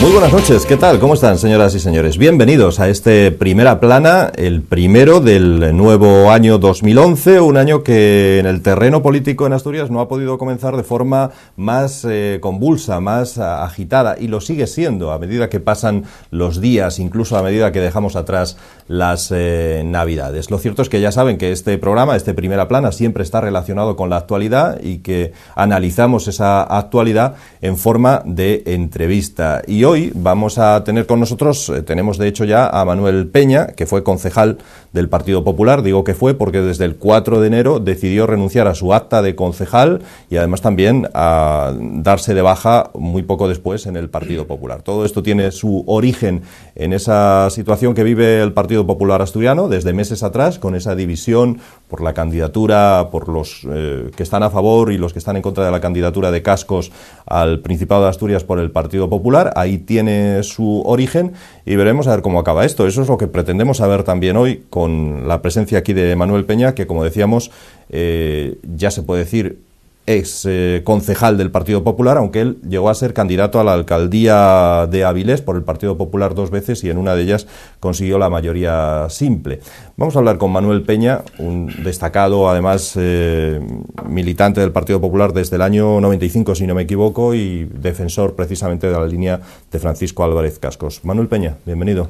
Muy buenas noches, ¿qué tal? ¿Cómo están, señoras y señores? Bienvenidos a este Primera Plana, el primero del nuevo año 2011, un año que en el terreno político en Asturias no ha podido comenzar de forma más convulsa, más agitada, y lo sigue siendo a medida que pasan los días, incluso a medida que dejamos atrás las Navidades. Lo cierto es que ya saben que este programa, este Primera Plana, siempre está relacionado con la actualidad y que analizamos esa actualidad en forma de entrevista. Y hoy vamos a tener con nosotros, tenemos de hecho ya a Manuel Peña, que fue concejal del Partido Popular. Digo que fue porque desde el 4 de enero decidió renunciar a su acta de concejal y además también a darse de baja muy poco después en el Partido Popular. Todo esto tiene su origen en esa situación que vive el Partido Popular asturiano desde meses atrás, con esa división por la candidatura, por los que están a favor y los que están en contra de la candidatura de Cascos al Principado de Asturias por el Partido Popular. Ahí tiene su origen y veremos a ver cómo acaba esto. Eso es lo que pretendemos saber también hoy con la presencia aquí de Manuel Peña, que como decíamos, ya se puede decir ex concejal del Partido Popular, aunque él llegó a ser candidato a la alcaldía de Avilés por el Partido Popular 2 veces y en una de ellas consiguió la mayoría simple. Vamos a hablar con Manuel Peña, un destacado, además, militante del Partido Popular desde el año 95, si no me equivoco, y defensor precisamente de la línea de Francisco Álvarez Cascos. Manuel Peña, bienvenido.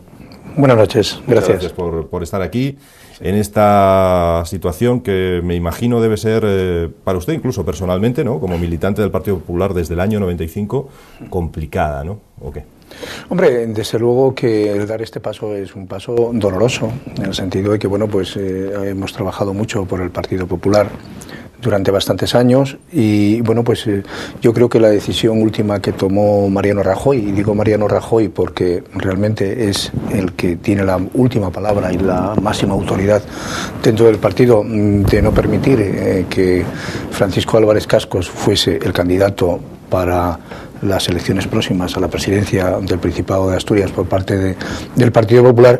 Buenas noches, gracias. Muchas gracias por estar aquí en esta situación que me imagino debe ser para usted, incluso personalmente, ¿no?, como militante del Partido Popular desde el año 95, complicada, ¿no? ¿O qué? Hombre, desde luego que dar este paso es un paso doloroso, en el sentido de que, bueno, pues hemos trabajado mucho por el Partido Popular durante bastantes años y, bueno, pues yo creo que la decisión última que tomó Mariano Rajoy, y digo Mariano Rajoy porque realmente es el que tiene la última palabra y la máxima autoridad dentro del partido, de no permitir que Francisco Álvarez Cascos fuese el candidato para las elecciones próximas a la presidencia del Principado de Asturias por parte del Partido Popular,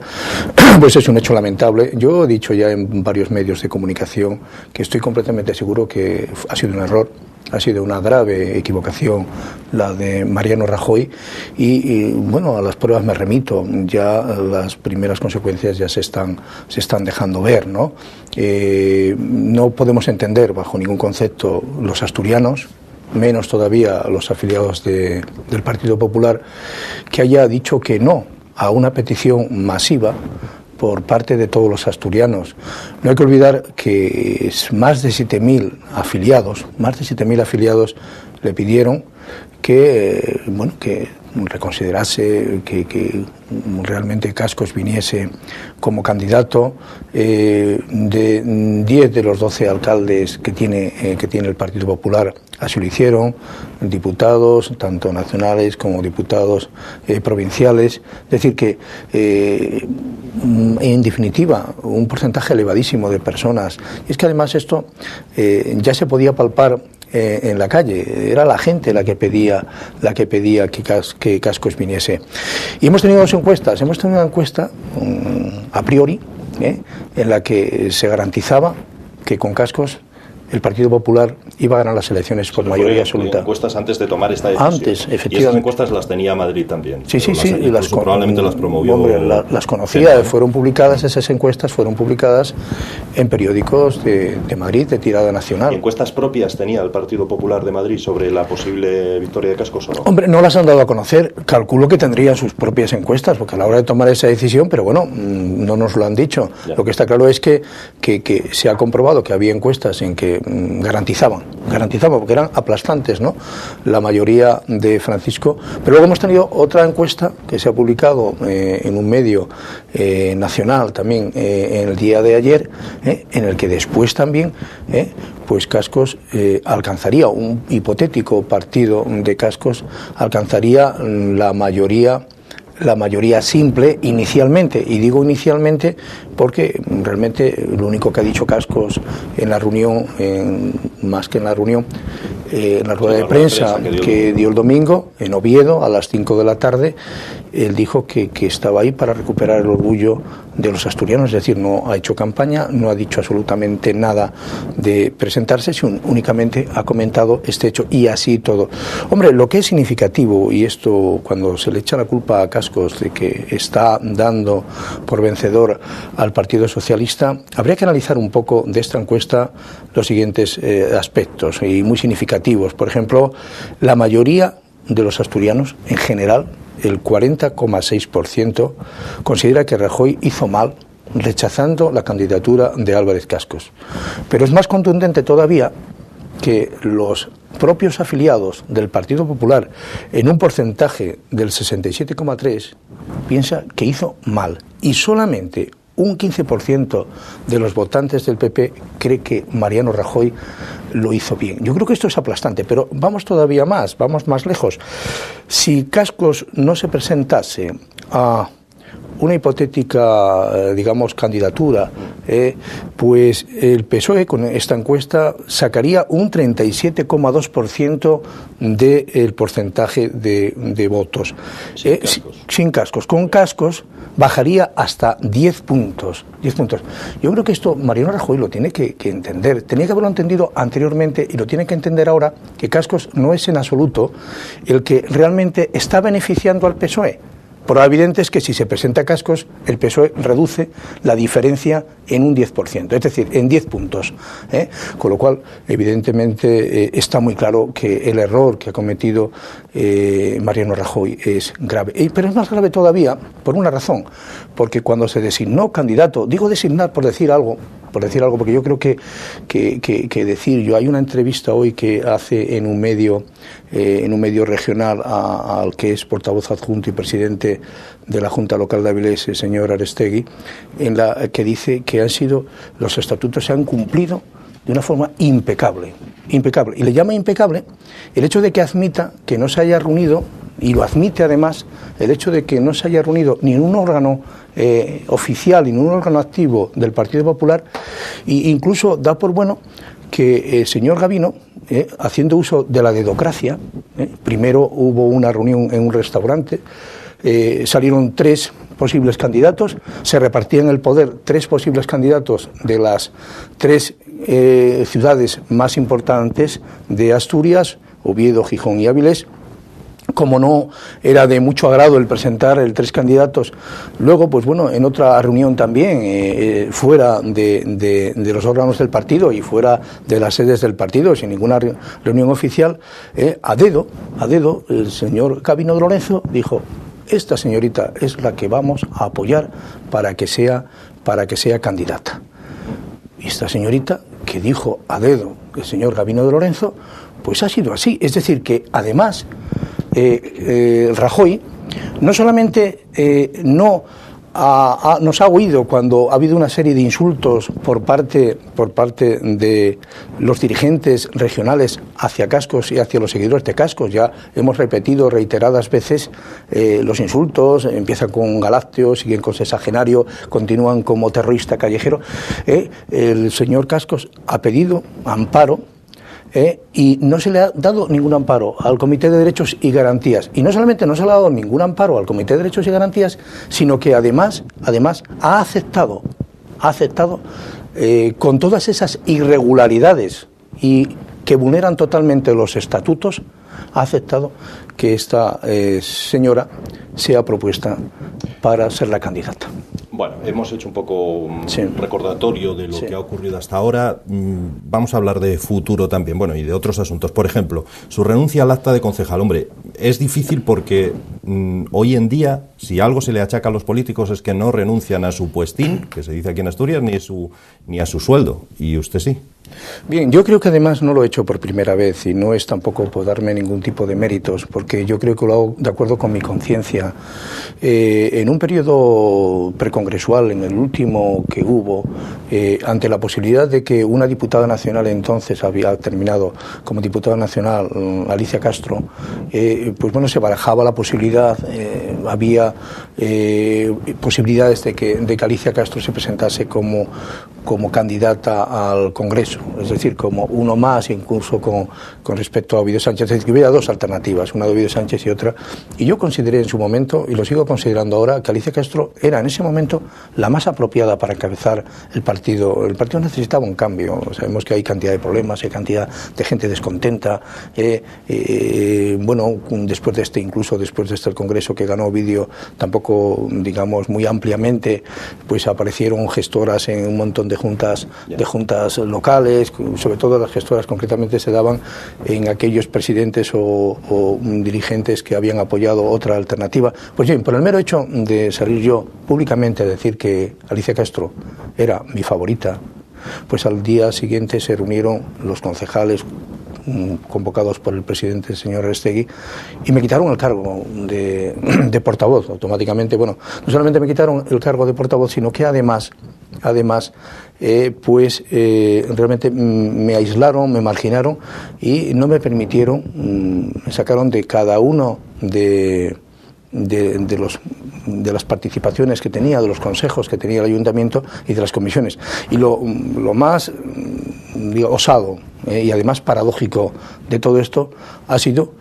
pues es un hecho lamentable. Yo he dicho ya en varios medios de comunicación que estoy completamente seguro que ha sido un error, ha sido una grave equivocación la de Mariano Rajoy y bueno, a las pruebas me remito, ya las primeras consecuencias ya se están dejando ver, ¿no? No podemos entender bajo ningún concepto los asturianos, menos todavía los afiliados del Partido Popular, que haya dicho que no a una petición masiva por parte de todos los asturianos. No hay que olvidar que más de 7.000 afiliados le pidieron que, bueno, que reconsiderase que realmente Cascos viniese como candidato. De 10 de los 12 alcaldes que tiene el Partido Popular así lo hicieron, diputados tanto nacionales como diputados provinciales. Es decir que en definitiva un porcentaje elevadísimo de personas, y es que además esto ya se podía palpar en la calle, era la gente la que pedía que Cascos viniese. Y hemos tenido dos encuestas, una encuesta a priori, en la que se garantizaba que con Cascos el Partido Popular iba a ganar las elecciones por mayoría absoluta. Encuestas antes de tomar esta decisión. Antes, efectivamente. Y esas encuestas las tenía Madrid también. Sí, y probablemente las promovió. Hombre, las conocía, fueron publicadas, esas encuestas fueron publicadas en periódicos de Madrid, de tirada nacional. ¿Y encuestas propias tenía el Partido Popular de Madrid sobre la posible victoria de Cascos o no? Hombre, no las han dado a conocer. Calculo que tendrían sus propias encuestas, porque a la hora de tomar esa decisión, pero bueno, no nos lo han dicho. Ya. Lo que está claro es que se ha comprobado que había encuestas en que garantizaban porque eran aplastantes, ¿no?, la mayoría de Francisco. Pero luego hemos tenido otra encuesta que se ha publicado en un medio nacional también en el día de ayer, en el que después también pues Cascos alcanzaría, un hipotético partido de Cascos alcanzaría la mayoría simple inicialmente, y digo inicialmente porque realmente lo único que ha dicho Cascos en la reunión, más que en la reunión, en la rueda de prensa que dio el domingo en Oviedo a las 5 de la tarde, él dijo que estaba ahí para recuperar el orgullo de los asturianos, es decir, no ha hecho campaña, no ha dicho absolutamente nada de presentarse, sino únicamente ha comentado este hecho y así todo. Hombre, lo que es significativo, y esto cuando se le echa la culpa a Cascos de que está dando por vencedor al Partido Socialista, habría que analizar un poco de esta encuesta los siguientes aspectos y muy significativos. Por ejemplo, la mayoría de los asturianos en general, el 40,6%, considera que Rajoy hizo mal rechazando la candidatura de Álvarez Cascos. Pero es más contundente todavía que los propios afiliados del Partido Popular, en un porcentaje del 67,3%, piensa que hizo mal. Y solamente un 15% de los votantes del PP cree que Mariano Rajoy lo hizo bien. Yo creo que esto es aplastante, pero vamos todavía más, vamos más lejos. Si Cascos no se presentase a una hipotética, digamos, candidatura, pues el PSOE con esta encuesta sacaría un 37,2% del porcentaje de votos. Sin Cascos. Con Cascos bajaría hasta 10 puntos. 10 puntos. Yo creo que esto Mariano Rajoy lo tiene que entender. Tenía que haberlo entendido anteriormente y lo tiene que entender ahora, que Cascos no es en absoluto el que realmente está beneficiando al PSOE. Prueba evidente es que si se presenta Cascos, el PSOE reduce la diferencia en un 10%, es decir, en 10 puntos. Con lo cual, evidentemente, está muy claro que el error que ha cometido Mariano Rajoy es grave. Pero es más grave todavía por una razón, porque cuando se designó candidato, digo designar por decir algo, porque yo creo que decir, hay una entrevista hoy que hace en un medio regional al que es portavoz adjunto y presidente de la Junta Local de Avilés, el señor Arestegui, en la que dice que los estatutos se han cumplido de una forma impecable. Y le llama impecable el hecho de que admita que no se haya reunido, y lo admite además, el hecho de que no se haya reunido ni en un órgano oficial, ni en un órgano activo del Partido Popular, e incluso da por bueno que el señor Gabino, haciendo uso de la dedocracia, primero hubo una reunión en un restaurante, salieron 3 posibles candidatos, se repartían el poder 3 posibles candidatos de las 3 ciudades más importantes de Asturias, Oviedo, Gijón y Avilés. Como no era de mucho agrado el presentar 3 candidatos, luego, pues bueno, en otra reunión también, fuera de los órganos del partido y fuera de las sedes del partido, sin ninguna reunión oficial, a dedo, el señor Gabino de Lorenzo dijo: esta señorita es la que vamos a apoyar para que sea candidata. Y esta señorita, que dijo a dedo el señor Gabino de Lorenzo, pues ha sido así. Es decir, que además Rajoy no solamente nos ha oído cuando ha habido una serie de insultos por parte de los dirigentes regionales hacia Cascos y hacia los seguidores de Cascos. Ya hemos repetido reiteradas veces los insultos, empiezan con galácteos, siguen con sexagenario, continúan como terrorista callejero. El señor Cascos ha pedido amparo, y no se le ha dado ningún amparo al Comité de Derechos y Garantías. Y no solamente no se le ha dado ningún amparo al Comité de Derechos y Garantías, sino que además ha aceptado con todas esas irregularidades y que vulneran totalmente los estatutos, ha aceptado que esta señora sea propuesta para ser la candidata. Bueno, hemos hecho un poco un recordatorio de lo que ha ocurrido hasta ahora. Vamos a hablar de futuro también, bueno, y de otros asuntos. Por ejemplo, su renuncia al acta de concejal. Hombre, es difícil porque hoy en día, si algo se le achaca a los políticos es que no renuncian a su puestín, que se dice aquí en Asturias, ni a su sueldo. Y usted sí. Bien, yo creo que además no lo he hecho por primera vez y no es tampoco por darme ningún tipo de méritos, porque yo creo que lo hago de acuerdo con mi conciencia. En un periodo precongresual, en el último que hubo, ante la posibilidad de que una diputada nacional, entonces había terminado como diputada nacional, Alicia Castro, pues bueno, se barajaba la posibilidad, había posibilidades de que Alicia Castro se presentase como candidata al Congreso eso, es decir, como uno más, incluso con respecto a Ovidio Sánchez. Es decir, que hubiera dos alternativas, una de Ovidio Sánchez y otra. Y yo consideré en su momento, y lo sigo considerando ahora, que Alicia Castro era en ese momento la más apropiada para encabezar el partido. El partido necesitaba un cambio. Sabemos que hay cantidad de problemas, hay cantidad de gente descontenta. Bueno, incluso después de el Congreso que ganó Ovidio, tampoco, digamos, muy ampliamente, pues aparecieron gestoras en un montón de juntas locales, sobre todo las gestoras concretamente se daban en aquellos presidentes o dirigentes que habían apoyado otra alternativa. Pues bien, por el mero hecho de salir yo públicamente a decir que Alicia Castro era mi favorita, pues al día siguiente se reunieron los concejales convocados por el presidente, el señor Arestegui, y me quitaron el cargo de portavoz automáticamente. Bueno, no solamente me quitaron el cargo de portavoz, sino que además realmente me aislaron, me marginaron y no me permitieron, me sacaron de cada uno de las participaciones que tenía, de los consejos que tenía el ayuntamiento y de las comisiones. Y lo más osado y además paradójico de todo esto ha sido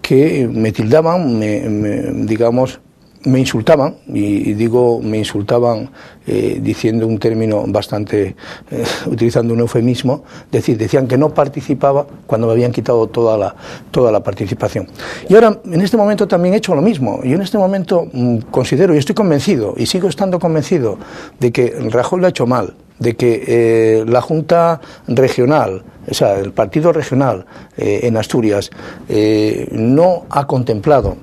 que me tildaban, me insultaban, y digo me insultaban diciendo un término bastante, utilizando un eufemismo, decían que no participaba cuando me habían quitado toda la participación. Y ahora, en este momento también he hecho lo mismo. Yo en este momento considero, y estoy convencido, y sigo estando convencido, de que Rajoy lo ha hecho mal, de que la Junta Regional, o sea, el partido regional en Asturias, no ha contemplado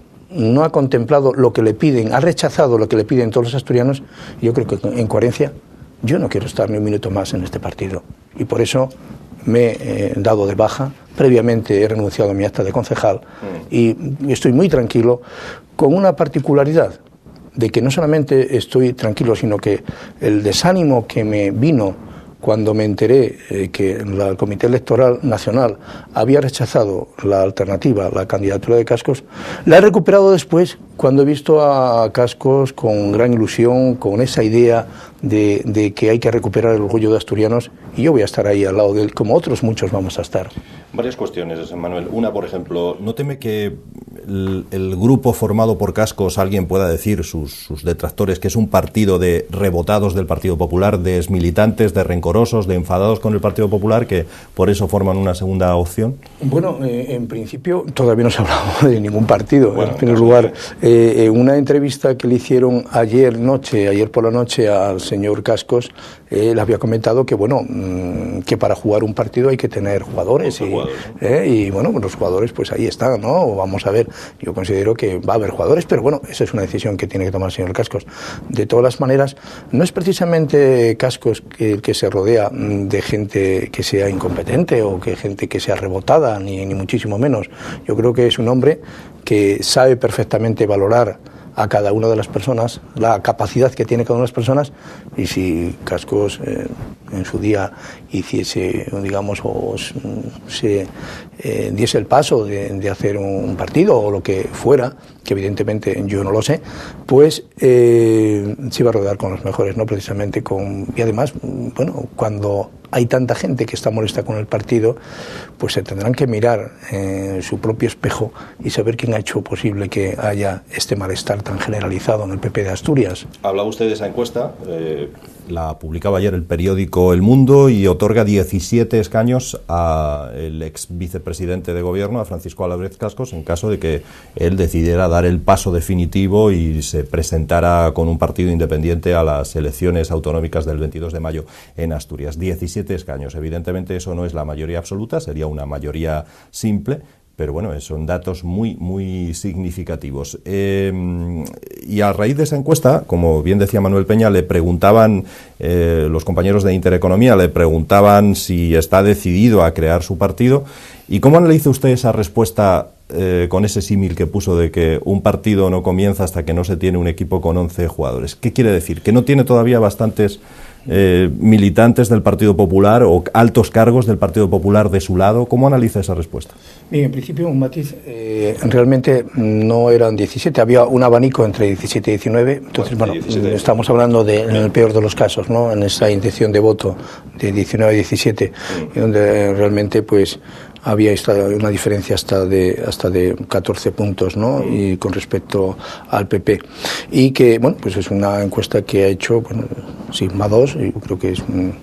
lo que le piden, ha rechazado lo que le piden todos los asturianos. Yo creo que en coherencia yo no quiero estar ni un minuto más en este partido y por eso me he dado de baja. Previamente he renunciado a mi acta de concejal y estoy muy tranquilo, con una particularidad de que no solamente estoy tranquilo, sino que el desánimo que me vino cuando me enteré que el Comité Electoral Nacional había rechazado la alternativa, la candidatura de Cascos, la he recuperado después cuando he visto a Cascos con gran ilusión, con esa idea de que hay que recuperar el orgullo de asturianos, y yo voy a estar ahí al lado de él, como otros muchos vamos a estar. Varias cuestiones, Manuel. Una, por ejemplo, ¿no teme que el grupo formado por Cascos, alguien pueda decir, sus detractores, que es un partido de rebotados del Partido Popular, de exmilitantes, de rencorosos, de enfadados con el Partido Popular, que por eso forman una segunda opción? Bueno, en principio todavía no se ha hablado de ningún partido. Bueno, en primer lugar, una entrevista que le hicieron ayer por la noche al señor Cascos, le había comentado que bueno, que para jugar un partido hay que tener jugadores y bueno, los jugadores pues ahí están, ¿no? Vamos a ver, yo considero que va a haber jugadores, pero bueno, esa es una decisión que tiene que tomar el señor Cascos. De todas las maneras, no es precisamente Cascos que se rodea de gente que sea incompetente o que gente que sea rebotada, ni muchísimo menos. Yo creo que es un hombre que sabe perfectamente valorar a cada una de las personas, la capacidad que tiene cada una de las personas, y si Cascos en su día hiciese, digamos, o se diese el paso de hacer un partido o lo que fuera, que evidentemente yo no lo sé, pues se iba a rodar con los mejores, no precisamente con... Y además, bueno, cuando hay tanta gente que está molesta con el partido, pues se tendrán que mirar en su propio espejo y saber quién ha hecho posible que haya este malestar tan generalizado en el PP de Asturias. Hablaba usted de esa encuesta, la publicaba ayer el periódico El Mundo, y otorga 17 escaños al ex vicepresidente de gobierno, a Francisco Álvarez Cascos, en caso de que él decidiera dar el paso definitivo y se presentara con un partido independiente a las elecciones autonómicas del 22 de mayo en Asturias. 17 escaños. Evidentemente eso no es la mayoría absoluta, sería una mayoría simple, pero bueno, son datos muy significativos. Y a raíz de esa encuesta, como bien decía Manuel Peña, le preguntaban, los compañeros de Intereconomía le preguntaban si está decidido a crear su partido. ¿Y cómo analiza usted esa respuesta con ese símil que puso de que un partido no comienza hasta que no se tiene un equipo con 11 jugadores. ¿Qué quiere decir? ¿Que no tiene todavía bastantes militantes del Partido Popular o altos cargos del Partido Popular de su lado? ¿Cómo analiza esa respuesta? Bien, en principio un matiz, realmente no eran 17, había un abanico entre 17 y 19, entonces bueno, 17. Estamos hablando de, en el peor de los casos, ¿no? En esa intención de voto de 19 a 17, donde realmente pues había una diferencia hasta de 14 puntos, ¿no? Y con respecto al PP. Y que, bueno, pues es una encuesta que ha hecho, bueno, Sigma 2, y creo que es un...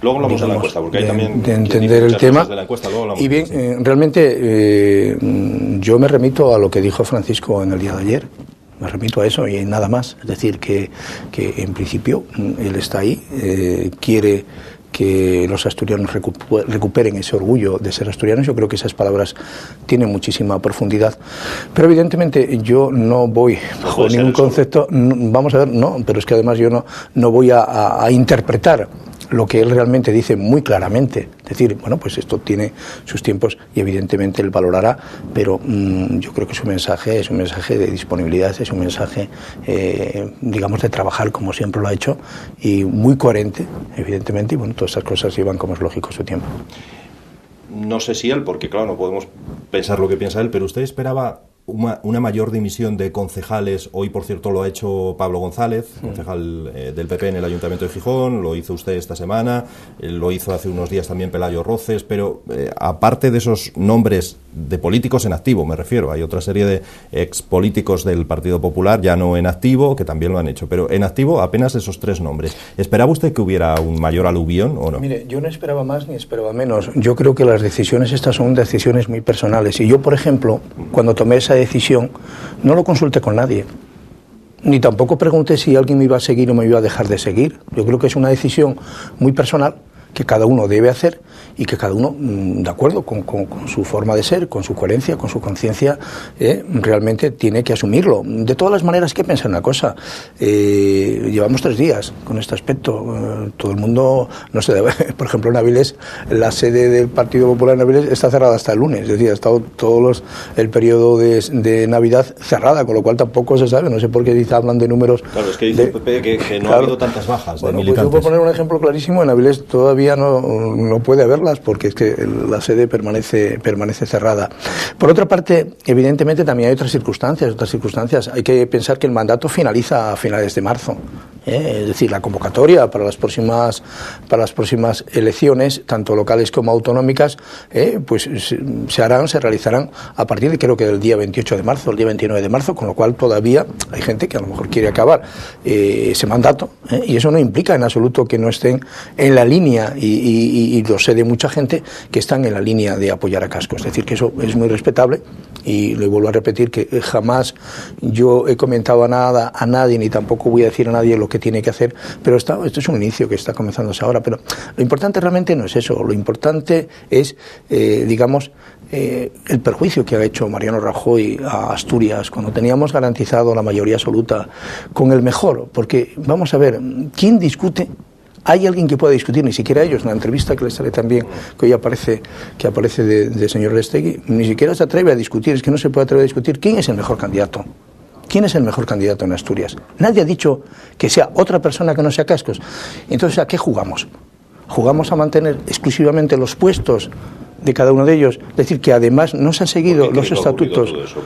luego hablamos de la encuesta, porque hay también de entender el tema. De la encuesta, luego y bien, realmente yo me remito a lo que dijo Francisco en el día de ayer. Me remito a eso y nada más. Es decir, que en principio él está ahí, quiere que los asturianos recuperen ese orgullo de ser asturianos. Yo creo que esas palabras tienen muchísima profundidad. Pero evidentemente yo no voy bajo ningún concepto, vamos a ver, no, pero es que además yo no voy a interpretar lo que él realmente dice muy claramente. Es decir, bueno, pues esto tiene sus tiempos y evidentemente él valorará, pero yo creo que su mensaje es un mensaje de disponibilidad, es un mensaje, digamos, de trabajar como siempre lo ha hecho y muy coherente, evidentemente, y bueno, todas esas cosas llevan, como es lógico, su tiempo. No sé si él, porque claro, no podemos pensar lo que piensa él, pero ¿usted esperaba una mayor dimisión de concejales? Hoy, por cierto, lo ha hecho Pablo González, concejal del PP en el Ayuntamiento de Gijón, lo hizo usted esta semana, lo hizo hace unos días también Pelayo Roces, pero aparte de esos nombres de políticos en activo, me refiero, hay otra serie de expolíticos del Partido Popular, ya no en activo, que también lo han hecho, pero en activo apenas esos 3 nombres. ¿Esperaba usted que hubiera un mayor aluvión o no? Mire, yo no esperaba más ni esperaba menos. Yo creo que las decisiones estas son decisiones muy personales. Y yo, por ejemplo, cuando tomé esa decisión, no lo consulté con nadie. Ni tampoco pregunté si alguien me iba a seguir o me iba a dejar de seguir. Yo creo que es una decisión muy personal que cada uno debe hacer y que cada uno, de acuerdo con su forma de ser, con su coherencia, con su conciencia, realmente tiene que asumirlo. De todas las maneras, hay que pensar una cosa. Llevamos 3 días con este aspecto. Todo el mundo, no sé, por ejemplo, en Avilés, la sede del Partido Popular en Avilés está cerrada hasta el lunes. Es decir, ha estado el periodo de Navidad cerrada, con lo cual tampoco se sabe. No sé por qué hablan de números. Claro, es que dice el PP que no ha habido tantas bajas de militantes. Pues yo puedo poner un ejemplo clarísimo. En Avilés todavía no puede haberlas porque es que la sede permanece cerrada. Por otra parte, evidentemente también hay otras circunstancias. Hay que pensar que el mandato finaliza a finales de marzo. Es decir, la convocatoria para las próximas elecciones, tanto locales como autonómicas, pues se realizarán a partir de, creo que del día 28 de marzo, el día 29 de marzo, con lo cual todavía hay gente que a lo mejor quiere acabar ese mandato, y eso no implica en absoluto que no estén en la línea, y lo sé de mucha gente que están en la línea de apoyar a Casco. Es decir, que eso es muy respetable, y le vuelvo a repetir que jamás yo he comentado a nadie, ni tampoco voy a decir a nadie lo que tiene que hacer, pero esto es un inicio que está comenzándose ahora. Pero lo importante realmente no es eso, lo importante es, digamos, el perjuicio que ha hecho Mariano Rajoy a Asturias cuando teníamos garantizado la mayoría absoluta con el mejor, porque vamos a ver, ¿quién discute? ¿Hay alguien que pueda discutir? Ni siquiera ellos. En la entrevista que les sale también, que hoy aparece de señor Lestegui, ni siquiera se atreve a discutir. Es que no se puede atrever a discutir quién es el mejor candidato. ¿Quién es el mejor candidato en Asturias? Nadie ha dicho que sea otra persona que no sea Cascos. Entonces, ¿a qué jugamos? ¿Jugamos a mantener exclusivamente los puestos de cada uno de ellos? Es decir, que además no se han seguido los estatutos. Todo eso?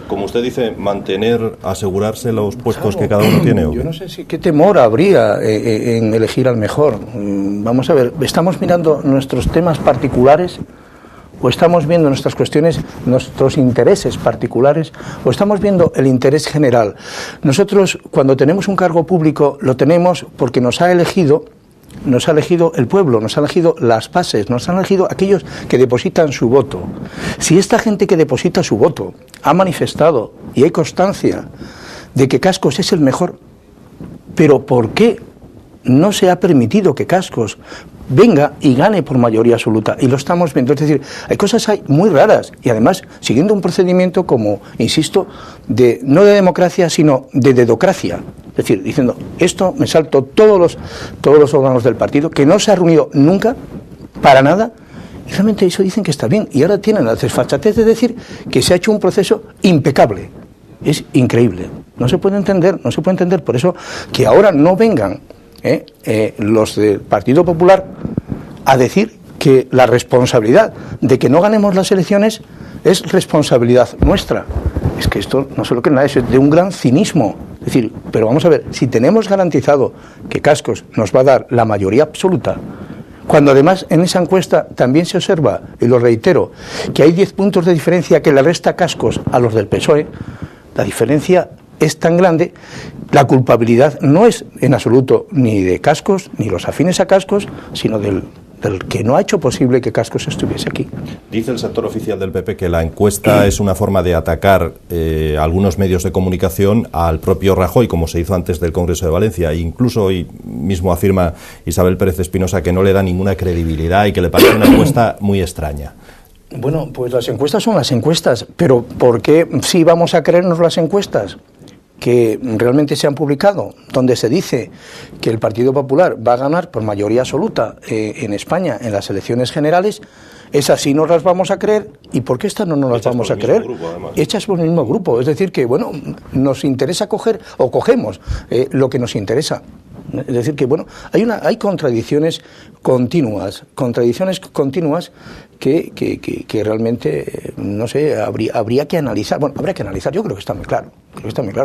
Como usted dice, mantener, asegurarse los puestos que cada uno tiene. Yo no sé qué temor habría en elegir al mejor. Vamos a ver, ¿estamos mirando nuestros temas particulares o estamos viendo nuestras cuestiones, nuestros intereses particulares, o estamos viendo el interés general? Nosotros, cuando tenemos un cargo público, lo tenemos porque nos ha elegido el pueblo, nos ha elegido las bases, nos han elegido aquellos que depositan su voto. Si esta gente que deposita su voto ha manifestado, y hay constancia, de que Cascos es el mejor, pero ¿por qué no se ha permitido que Cascos venga y gane por mayoría absoluta? Y lo estamos viendo. Es decir, hay cosas muy raras, y además siguiendo un procedimiento, como insisto, no de democracia, sino de dedocracia. Es decir, diciendo, esto me salto todos los órganos del partido, que no se ha reunido nunca, para nada, Y realmente eso dicen que está bien. Y ahora tienen la desfachatez de decir que se ha hecho un proceso impecable. Es increíble. No se puede entender, no se puede entender. Por eso que ahora no vengan los del Partido Popular a decir que la responsabilidad de que no ganemos las elecciones es responsabilidad nuestra. Es que esto no se lo cree nadie, es de un gran cinismo. Es decir, pero vamos a ver, si tenemos garantizado que Cascos nos va a dar la mayoría absoluta, cuando además en esa encuesta también se observa, y lo reitero, que hay 10 puntos de diferencia que le resta Cascos a los del PSOE, la diferencia es tan grande, la culpabilidad no es en absoluto ni de Cascos, ni los afines a Cascos, sino del que no ha hecho posible que Cascos estuviese aquí. Dice el sector oficial del PP que la encuesta es una forma de atacar algunos medios de comunicación al propio Rajoy, como se hizo antes del Congreso de Valencia. E incluso hoy mismo afirma Isabel Pérez Espinosa que no le da ninguna credibilidad y que le parece una encuesta muy extraña. Bueno, pues las encuestas son las encuestas, pero ¿por qué sí vamos a creernos las encuestas que realmente se han publicado, donde se dice que el Partido Popular va a ganar por mayoría absoluta en España en las elecciones generales? Esas sí nos las vamos a creer. ¿Y por qué estas no nos las vamos a creer? Hechas por el mismo grupo. Es decir, que bueno, nos interesa coger, o cogemos lo que nos interesa. Es decir, que bueno, hay contradicciones continuas que realmente, no sé, habría que analizar. Bueno, habría que analizar, yo creo que está muy claro.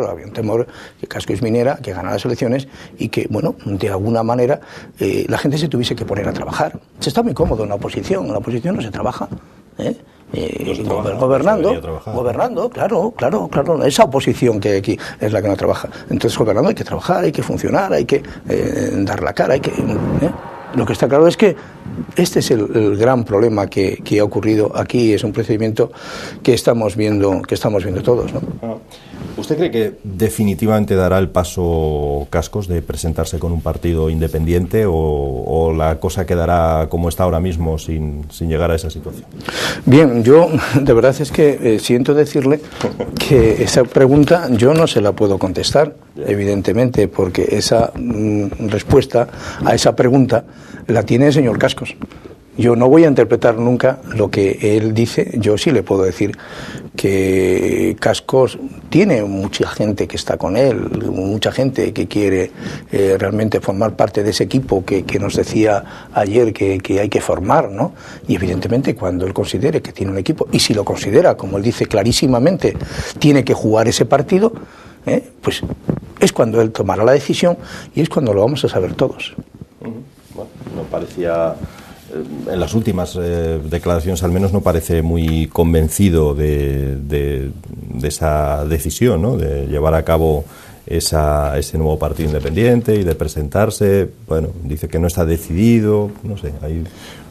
Había un temor que Cascos viniera, que ganara las elecciones y que, bueno, de alguna manera la gente se tuviese que poner a trabajar. Se está muy cómodo en la oposición no se trabaja, gobernando, claro, esa oposición que hay aquí es la que no trabaja. Entonces, gobernando hay que trabajar, hay que funcionar, hay que dar la cara, Lo que está claro es que este es el gran problema que ha ocurrido aquí. Es un procedimiento que estamos viendo todos, ¿no? ¿Usted cree que definitivamente dará el paso Cascos de presentarse con un partido independiente o la cosa quedará como está ahora mismo sin llegar a esa situación? Bien, yo de verdad es que siento decirle que esa pregunta yo no se la puedo contestar, evidentemente, porque esa respuesta a esa pregunta la tiene el señor Cascos. Yo no voy a interpretar nunca lo que él dice. Yo sí le puedo decir que Cascos tiene mucha gente que está con él, mucha gente que quiere realmente formar parte de ese equipo que nos decía ayer que hay que formar, ¿no? Y evidentemente cuando él considere que tiene un equipo, y si lo considera, como él dice clarísimamente, tiene que jugar ese partido, pues es cuando él tomará la decisión y es cuando lo vamos a saber todos. Bueno, no parecía... En las últimas declaraciones al menos no parece muy convencido de esa decisión, ¿no? De llevar a cabo ese nuevo partido independiente y de presentarse. Bueno, dice que no está decidido, no sé.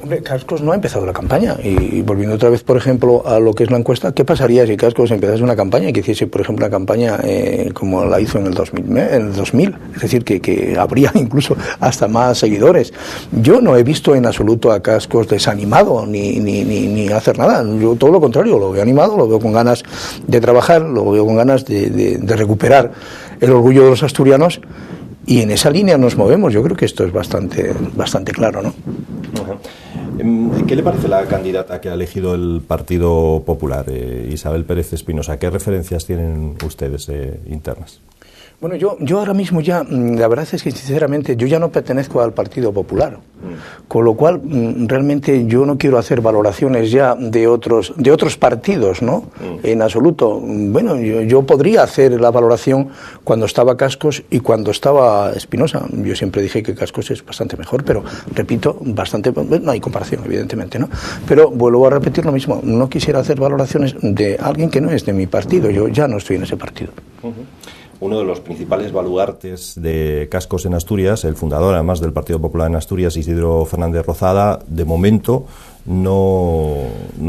Hombre, Cascos no ha empezado la campaña. Y volviendo otra vez, por ejemplo, a lo que es la encuesta, ¿qué pasaría si Cascos empezase una campaña y que hiciese, por ejemplo, una campaña como la hizo en el 2000? Es decir, que habría incluso hasta más seguidores. Yo no he visto en absoluto a Cascos desanimado ni hacer nada. Yo todo lo contrario, lo veo animado, lo veo con ganas de trabajar, lo veo con ganas de recuperar el orgullo de los asturianos, y en esa línea nos movemos. Yo creo que esto es bastante claro, ¿no? ¿Qué le parece la candidata que ha elegido el Partido Popular, Isabel Pérez Espinosa? ¿Qué referencias tienen ustedes internas? Bueno, yo ahora mismo ya, la verdad es que sinceramente yo ya no pertenezco al Partido Popular, con lo cual realmente yo no quiero hacer valoraciones ya de otros partidos, ¿no? En absoluto. Bueno, yo podría hacer la valoración cuando estaba Cascos y cuando estaba Espinosa. Yo siempre dije que Cascos es bastante mejor, pero repito, no hay comparación, evidentemente, ¿no? Pero vuelvo a repetir lo mismo, no quisiera hacer valoraciones de alguien que no es de mi partido. Yo ya no estoy en ese partido. Uno de los principales baluartes de Cascos en Asturias, el fundador además del Partido Popular en Asturias, Isidro Fernández Rozada, de momento no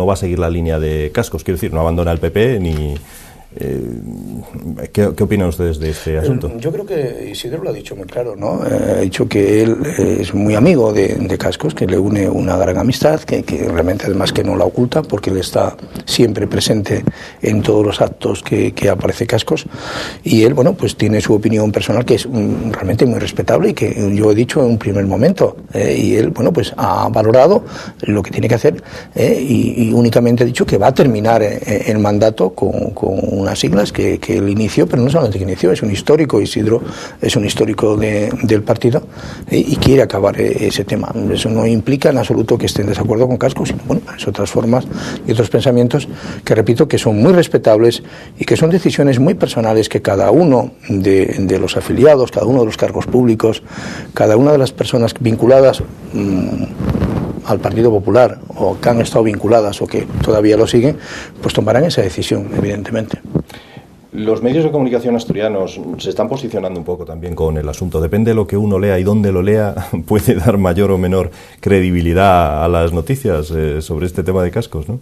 va a seguir la línea de Cascos, quiero decir, no abandona el PP ¿Qué opinan ustedes de este asunto? Yo creo que Isidro lo ha dicho muy claro, ¿no? Ha dicho que él es muy amigo de Cascos, que le une una gran amistad, que realmente además que no la oculta, porque él está siempre presente en todos los actos que aparece Cascos, y él, bueno, pues tiene su opinión personal, que es realmente muy respetable y que yo he dicho en un primer momento, y él, bueno, pues ha valorado lo que tiene que hacer, y únicamente ha dicho que va a terminar el mandato con unas siglas que él inició, pero no solamente que inició, es un histórico, Isidro es un histórico del partido, y quiere acabar ese tema. Eso no implica en absoluto que esté en desacuerdo con Cascos, sino, bueno, es otras formas y otros pensamientos que, repito, que son muy respetables y que son decisiones muy personales que cada uno de los afiliados, cada uno de los cargos públicos, cada una de las personas vinculadas al Partido Popular, o que han estado vinculadas o que todavía lo siguen, pues tomarán esa decisión, evidentemente. Los medios de comunicación asturianos se están posicionando un poco también con el asunto. Depende de lo que uno lea y dónde lo lea, puede dar mayor o menor credibilidad a las noticias sobre este tema de Cascos, ¿no?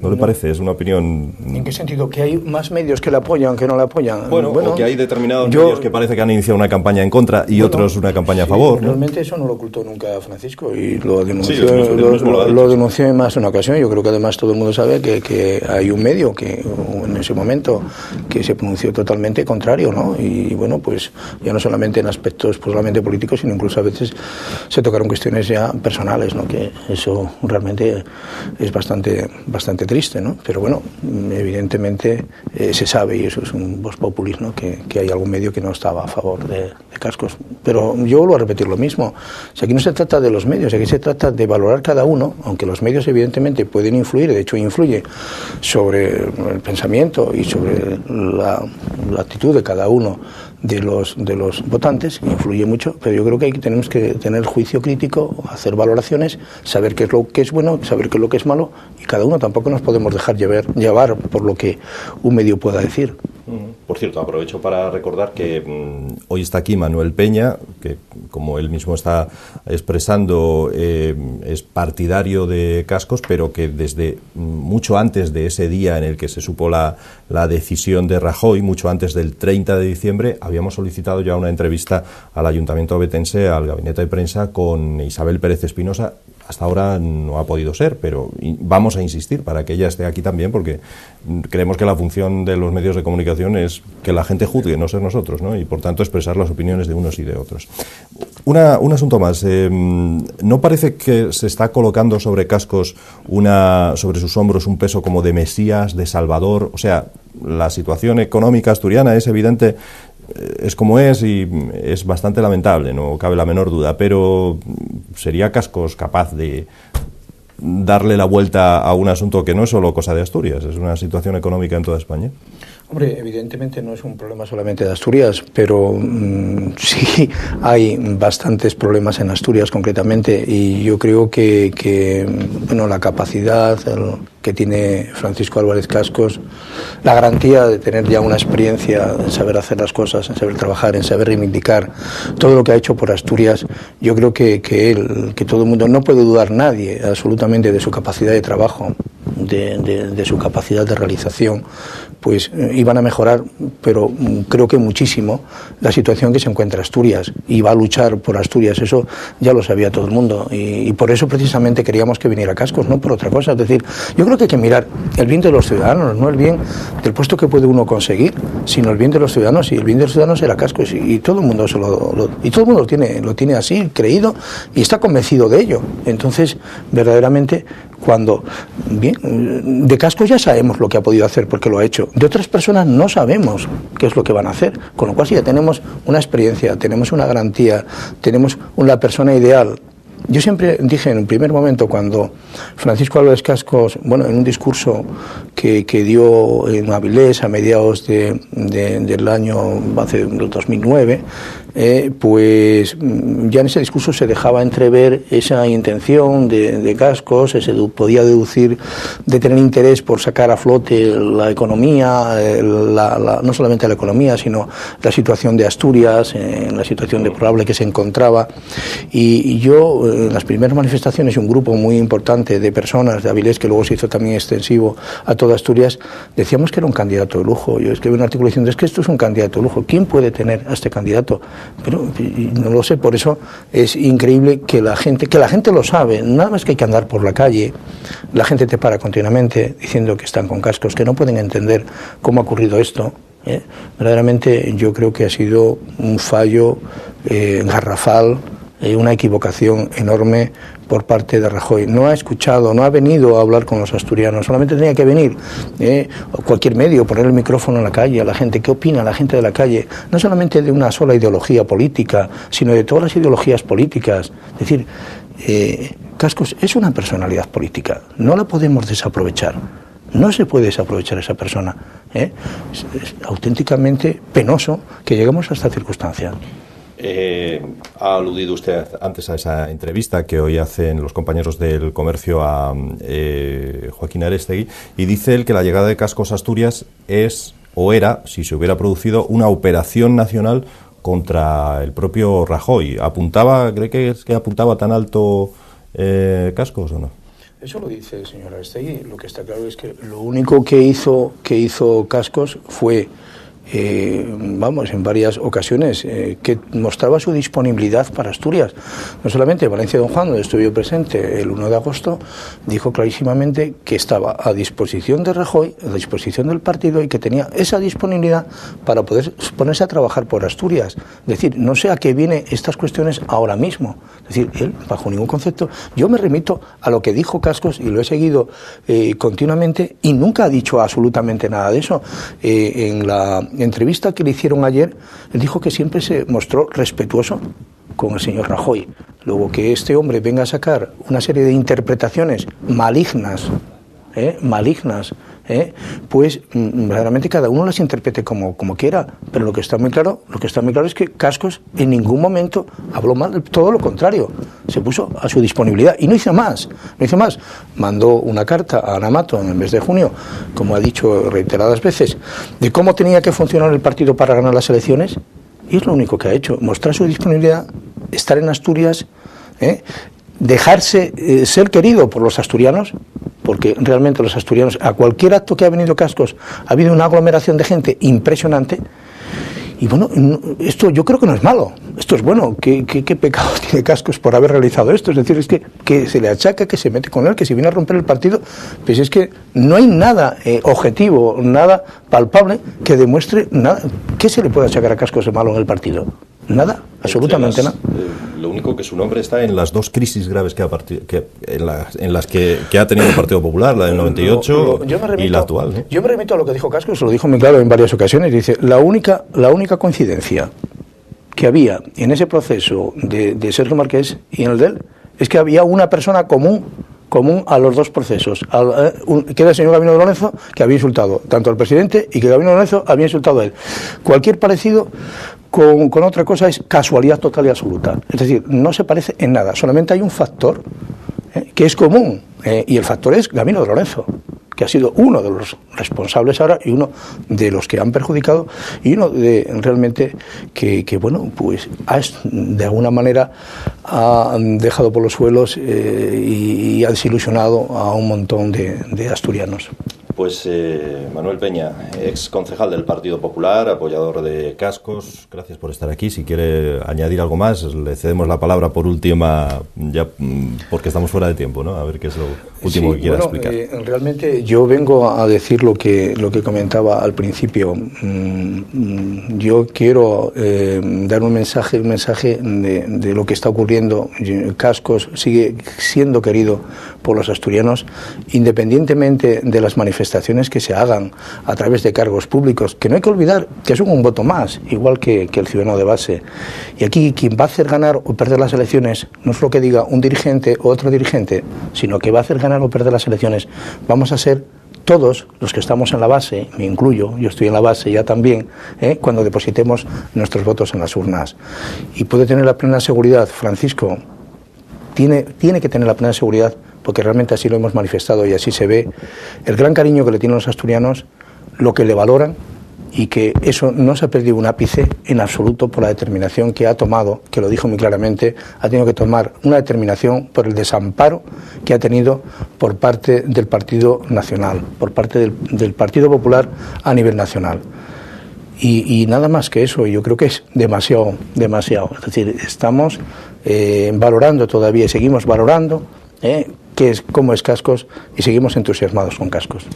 ¿No le parece? Es una opinión... ¿En qué sentido? ¿Que hay más medios que le apoyan que no le apoyan? Bueno, o que hay determinados medios que parece que han iniciado una campaña en contra y otros una campaña a favor, ¿no? Realmente eso no lo ocultó nunca Francisco y lo denunció, lo denunció en más de una ocasión. Yo creo que además todo el mundo sabe que hay un medio que en ese momento que se pronunció totalmente contrario, ¿no? Y bueno, pues ya no solamente en aspectos solamente políticos, sino incluso a veces se tocaron cuestiones ya personales, ¿no? Que eso realmente es bastante triste, ¿no? Pero bueno, evidentemente se sabe, y eso es un vox populi, ¿no? Que hay algún medio que no estaba a favor de Cascos. Pero yo vuelvo a repetir lo mismo. Si aquí no se trata de los medios, aquí se trata de valorar cada uno, aunque los medios evidentemente pueden influir, de hecho influye sobre el pensamiento y sobre la actitud de cada uno de los votantes, influye mucho, pero yo creo que tenemos que tener juicio crítico, hacer valoraciones, saber qué es lo que es bueno, saber qué es lo que es malo, y cada uno tampoco nos podemos dejar llevar por lo que un medio pueda decir. Por cierto, aprovecho para recordar que hoy está aquí Manuel Peña, que como él mismo está expresando es partidario de Cascos, pero que desde mucho antes de ese día en el que se supo la decisión de Rajoy, mucho antes del 30 de diciembre, habíamos solicitado ya una entrevista al Ayuntamiento ovetense, al gabinete de prensa, con Isabel Pérez Espinosa. Hasta ahora no ha podido ser, pero vamos a insistir para que ella esté aquí también, porque creemos que la función de los medios de comunicación es que la gente juzgue, no ser nosotros, ¿no? Y por tanto expresar las opiniones de unos y de otros. Un asunto más. ¿No parece que se está colocando sobre Cascos sobre sus hombros un peso como de Mesías, de Salvador? O sea, la situación económica asturiana es evidente, es como es y es bastante lamentable, no cabe la menor duda, pero ¿sería Cascos capaz de darle la vuelta a un asunto que no es solo cosa de Asturias, es una situación económica en toda España? Hombre, evidentemente no es un problema solamente de Asturias, pero sí hay bastantes problemas en Asturias concretamente, y yo creo que bueno, la capacidad que tiene Francisco Álvarez Cascos, la garantía de tener ya una experiencia en saber hacer las cosas, en saber trabajar, en saber reivindicar todo lo que ha hecho por Asturias, yo creo que él, que todo el mundo, no puede dudar nadie absolutamente de su capacidad de trabajo, de su capacidad de realización, pues iban a mejorar, pero creo que muchísimo, la situación que se encuentra Asturias, y va a luchar por Asturias, eso ya lo sabía todo el mundo, y por eso precisamente queríamos que viniera Cascos, no por otra cosa. Es decir, yo creo que hay que mirar el bien de los ciudadanos, no el bien del puesto que puede uno conseguir, sino el bien de los ciudadanos, y el bien de los ciudadanos era Cascos, y todo el mundo y todo el mundo lo tiene así, creído, y está convencido de ello. Entonces, verdaderamente, cuando bien, de Cascos ya sabemos lo que ha podido hacer porque lo ha hecho, de otras personas no sabemos qué es lo que van a hacer, con lo cual si ya tenemos una experiencia, tenemos una garantía, tenemos una persona ideal. Yo siempre dije en un primer momento, cuando Francisco Álvarez Cascos, bueno, en un discurso que dio en Avilés a mediados del año del 2009, pues ya en ese discurso se dejaba entrever esa intención de Cascos, se podía deducir de tener interés por sacar a flote la economía, no solamente la economía, sino la situación de Asturias, en la situación deplorable que se encontraba. Y yo, en las primeras manifestaciones, un grupo muy importante de personas de Avilés, que luego se hizo también extensivo a toda Asturias, decíamos que era un candidato de lujo. Yo escribí un artículo diciendo, es que esto es un candidato de lujo, ¿quién puede tener a este candidato? Pero no lo sé, por eso es increíble que la gente lo sabe, nada más que hay que andar por la calle, la gente te para continuamente diciendo que están con Cascos, que no pueden entender cómo ha ocurrido esto. Verdaderamente yo creo que ha sido un fallo garrafal, una equivocación enorme por parte de Rajoy. No ha escuchado, no ha venido a hablar con los asturianos, solamente tenía que venir cualquier medio, poner el micrófono en la calle a la gente. ¿Qué opina la gente de la calle? No solamente de una sola ideología política, sino de todas las ideologías políticas. Es decir, Cascos es una personalidad política, no la podemos desaprovechar. No se puede desaprovechar a esa persona. Es auténticamente penoso que lleguemos a esta circunstancia. Ha aludido usted antes a esa entrevista que hoy hacen los compañeros del Comercio a Joaquín Arestegui, y dice él que la llegada de Cascos a Asturias es, o era, si se hubiera producido, una operación nacional contra el propio Rajoy. ¿Cree que apuntaba tan alto Cascos o no? Eso lo dice el señor Arestegui. Lo que está claro es que lo único que hizo Cascos fue en varias ocasiones, que mostraba su disponibilidad para Asturias. No solamente Valencia Don Juan, donde estuve yo presente el 1 de agosto, dijo clarísimamente que estaba a disposición de Rajoy, a disposición del partido, y que tenía esa disponibilidad para poder ponerse a trabajar por Asturias. Es decir, no sé a qué vienen estas cuestiones ahora mismo. Es decir, él, bajo ningún concepto, yo me remito a lo que dijo Cascos y lo he seguido continuamente, y nunca ha dicho absolutamente nada de eso. En la entrevista que le hicieron ayer, él dijo que siempre se mostró respetuoso con el señor Rajoy. Luego, que este hombre venga a sacar una serie de interpretaciones malignas, pues verdaderamente cada uno las interprete como quiera, pero lo que está muy claro es que Cascos en ningún momento habló mal, todo lo contrario, se puso a su disponibilidad y no hizo más, mandó una carta a Ana Mato en el mes de junio, como ha dicho reiteradas veces, de cómo tenía que funcionar el partido para ganar las elecciones, y es lo único que ha hecho, mostrar su disponibilidad, estar en Asturias, dejarse ser querido por los asturianos, porque realmente los asturianos, a cualquier acto que ha venido Cascos, ha habido una aglomeración de gente impresionante. Y bueno, esto yo creo que no es malo, esto es bueno. ¿Qué pecado tiene Cascos por haber realizado esto? Es decir, es que se le achaca, que se mete con él, que si viene a romper el partido, pues es que no hay nada objetivo, nada palpable que demuestre nada. ¿Qué se le puede achacar a Cascos de malo en el partido? Nada, absolutamente nada. Lo único que su nombre está en las dos crisis graves en las que ha tenido el Partido Popular, la del 98 y la actual, ¿no? Yo me remito a lo que dijo Cascos, se lo dijo muy claro en varias ocasiones. Dice, la única coincidencia que había en ese proceso de Sergio Marqués y en el de él es que había una persona común a los dos procesos, que era el señor Gabino de Lorenzo, que había insultado tanto al presidente, y que Gabino de Lorenzo había insultado a él. Cualquier parecido con otra cosa es casualidad total y absoluta. Es decir, no se parece en nada, solamente hay un factor que es común, y el factor es Gabino de Lorenzo, que ha sido uno de los responsables ahora y uno de los que han perjudicado, y uno de realmente que bueno, pues de alguna manera ha dejado por los suelos y ha desilusionado a un montón de asturianos. Pues Manuel Peña, ex concejal del Partido Popular, apoyador de Cascos, gracias por estar aquí. Si quiere añadir algo más, le cedemos la palabra por última, ya porque estamos fuera de tiempo, ¿no? A ver qué es lo último que quiera explicar. Realmente yo vengo a decir lo que comentaba al principio. Yo quiero dar un mensaje de lo que está ocurriendo. Cascos sigue siendo querido por los asturianos, independientemente de las manifestaciones que se hagan a través de cargos públicos, que no hay que olvidar que son un voto más, igual que el ciudadano de base. Y aquí quien va a hacer ganar o perder las elecciones no es lo que diga un dirigente o otro dirigente, sino que va a hacer ganar o perder las elecciones vamos a ser todos los que estamos en la base, me incluyo, yo estoy en la base ya también, cuando depositemos nuestros votos en las urnas. Y puede tener la plena seguridad, Francisco, tiene que tener la plena seguridad, porque realmente así lo hemos manifestado y así se ve, el gran cariño que le tienen los asturianos, lo que le valoran, y que eso no se ha perdido un ápice en absoluto por la determinación que ha tomado, que lo dijo muy claramente, ha tenido que tomar una determinación por el desamparo que ha tenido por parte del Partido Nacional, por parte del Partido Popular a nivel nacional. Y nada más que eso, yo creo que es demasiado. Es decir, estamos valorando todavía y seguimos valorando cómo es Cascos, y seguimos entusiasmados con Cascos.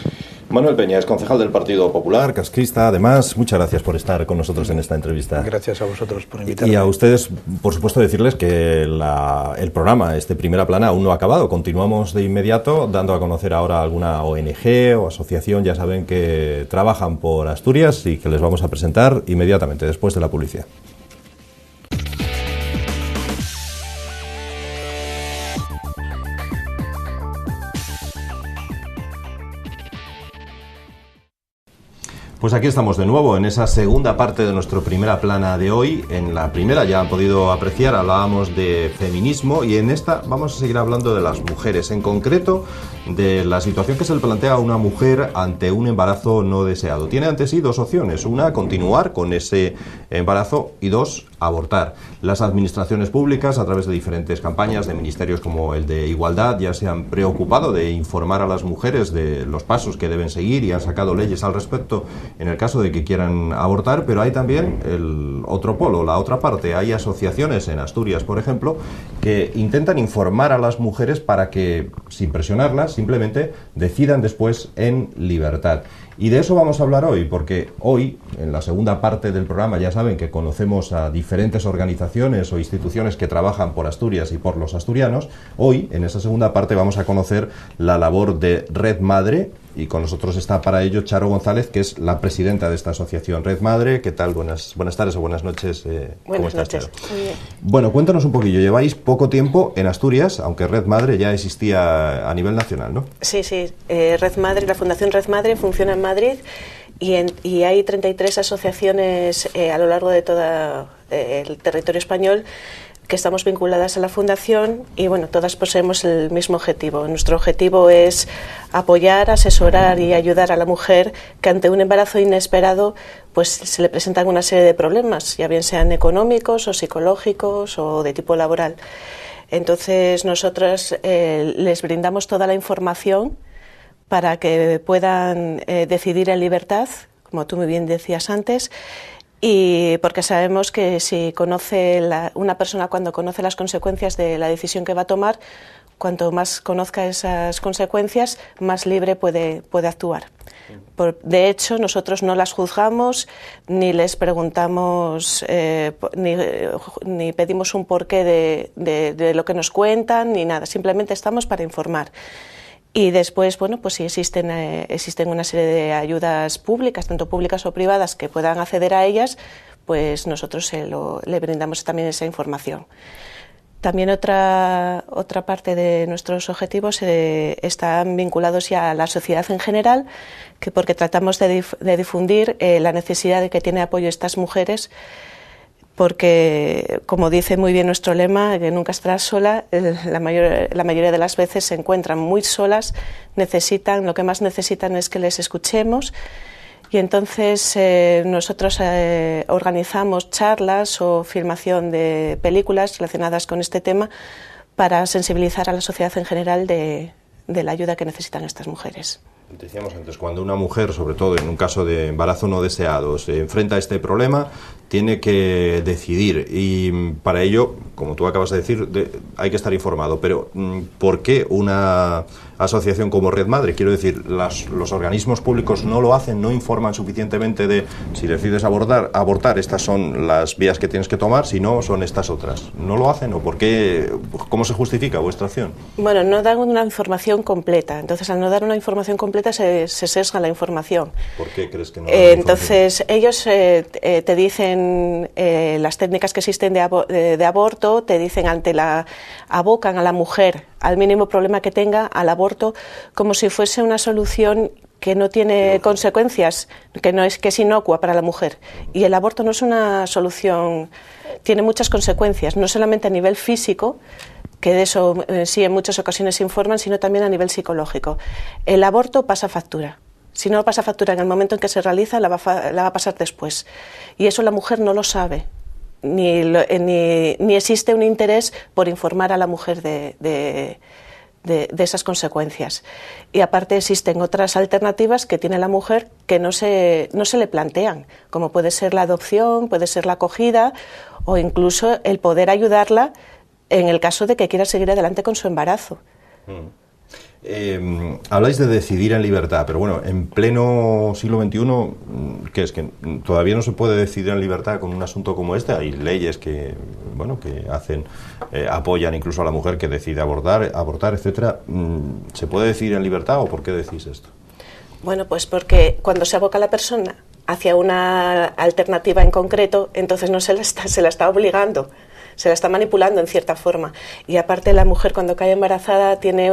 Manuel Peña es concejal del Partido Popular, casquista, además. Muchas gracias por estar con nosotros en esta entrevista. Gracias a vosotros por invitarme. Y a ustedes, por supuesto, decirles que el programa, Primera Plana, aún no ha acabado. Continuamos de inmediato, dando a conocer ahora alguna ONG o asociación, ya saben, que trabajan por Asturias y que les vamos a presentar inmediatamente, después de la publicidad. Pues aquí estamos de nuevo en esa segunda parte de nuestra Primera Plana de hoy. En la primera, ya han podido apreciar, hablábamos de feminismo, y en esta vamos a seguir hablando de las mujeres, en concreto de la situación que se le plantea a una mujer ante un embarazo no deseado. Tiene ante sí dos opciones: una, continuar con ese embarazo, y dos, abortar. Las administraciones públicas, a través de diferentes campañas de ministerios como el de Igualdad, ya se han preocupado de informar a las mujeres de los pasos que deben seguir y han sacado leyes al respecto en el caso de que quieran abortar, pero hay también el otro polo, la otra parte. Hay asociaciones en Asturias, por ejemplo, que intentan informar a las mujeres para que, sin presionarlas, simplemente decidan después en libertad. Y de eso vamos a hablar hoy, porque hoy, en la segunda parte del programa, ya saben que conocemos a diferentes organizaciones o instituciones que trabajan por Asturias y por los asturianos. Hoy, en esa segunda parte, vamos a conocer la labor de Red Madre, y con nosotros está para ello Charo González, que es la presidenta de esta asociación. Red Madre, ¿qué tal? Buenas tardes o buenas noches. ¿Cómo estás, Charo? Muy bien. Bueno, cuéntanos un poquillo. Lleváis poco tiempo en Asturias, aunque Red Madre ya existía a nivel nacional, ¿no? Sí. Red Madre, la Fundación Red Madre funciona en Madrid y hay 33 asociaciones a lo largo de todo el territorio español que estamos vinculadas a la Fundación, y bueno, todas poseemos el mismo objetivo. Nuestro objetivo es apoyar, asesorar y ayudar a la mujer que ante un embarazo inesperado pues se le presentan una serie de problemas, ya bien sean económicos o psicológicos o de tipo laboral. Entonces nosotros les brindamos toda la información para que puedan decidir en libertad, como tú muy bien decías antes, y porque sabemos que si una persona, cuando conoce las consecuencias de la decisión que va a tomar, cuanto más conozca esas consecuencias, más libre puede actuar. De hecho, nosotros no las juzgamos, ni les preguntamos, ni pedimos un porqué de lo que nos cuentan, ni nada. Simplemente estamos para informar. Y después, bueno, pues si existen una serie de ayudas públicas, tanto públicas o privadas, que puedan acceder a ellas, pues nosotros le brindamos también esa información. También otra parte de nuestros objetivos están vinculados ya a la sociedad en general, porque tratamos de difundir la necesidad de que tiene apoyo estas mujeres, porque, como dice muy bien nuestro lema, que nunca estarás sola, la mayoría de las veces se encuentran muy solas, lo que más necesitan es que les escuchemos, y entonces nosotros organizamos charlas o filmación de películas relacionadas con este tema para sensibilizar a la sociedad en general de la ayuda que necesitan estas mujeres. Decíamos antes, cuando una mujer, sobre todo en un caso de embarazo no deseado, se enfrenta a este problema, tiene que decidir, y para ello, como tú acabas de decir, hay que estar informado. Pero ¿por qué una asociación como Red Madre? Quiero decir, los organismos públicos no lo hacen, no informan suficientemente de si decides abortar, estas son las vías que tienes que tomar, si no, son estas otras. ¿No lo hacen o por qué? ¿Cómo se justifica vuestra acción? Bueno, no dan una información completa. Entonces, al no dar una información completa, se sesga la información. ¿Por qué crees que no dan la entonces, ellos te dicen las técnicas que existen de aborto, te dicen abocan a la mujer al mínimo problema que tenga al aborto, como si fuese una solución que no tiene consecuencias, que es inocua para la mujer. Y el aborto no es una solución, tiene muchas consecuencias, no solamente a nivel físico, que de eso sí en muchas ocasiones se informan, sino también a nivel psicológico. El aborto pasa factura. Si no pasa factura en el momento en que se realiza, la va a pasar después. Y eso la mujer no lo sabe. Ni existe un interés por informar a la mujer de esas consecuencias. Y aparte existen otras alternativas que tiene la mujer que no se le plantean, como puede ser la adopción, puede ser la acogida o incluso el poder ayudarla en el caso de que quiera seguir adelante con su embarazo. Habláis de decidir en libertad, pero bueno, en pleno siglo XXI, ¿qué es? Que todavía no se puede decidir en libertad con un asunto como este. Hay leyes que, bueno, que apoyan incluso a la mujer que decide abortar, etcétera. ¿Se puede decidir en libertad o por qué decís esto? Bueno, pues porque cuando se aboca la persona hacia una alternativa en concreto, entonces no se la está obligando, se la está manipulando en cierta forma. Y aparte la mujer cuando cae embarazada tiene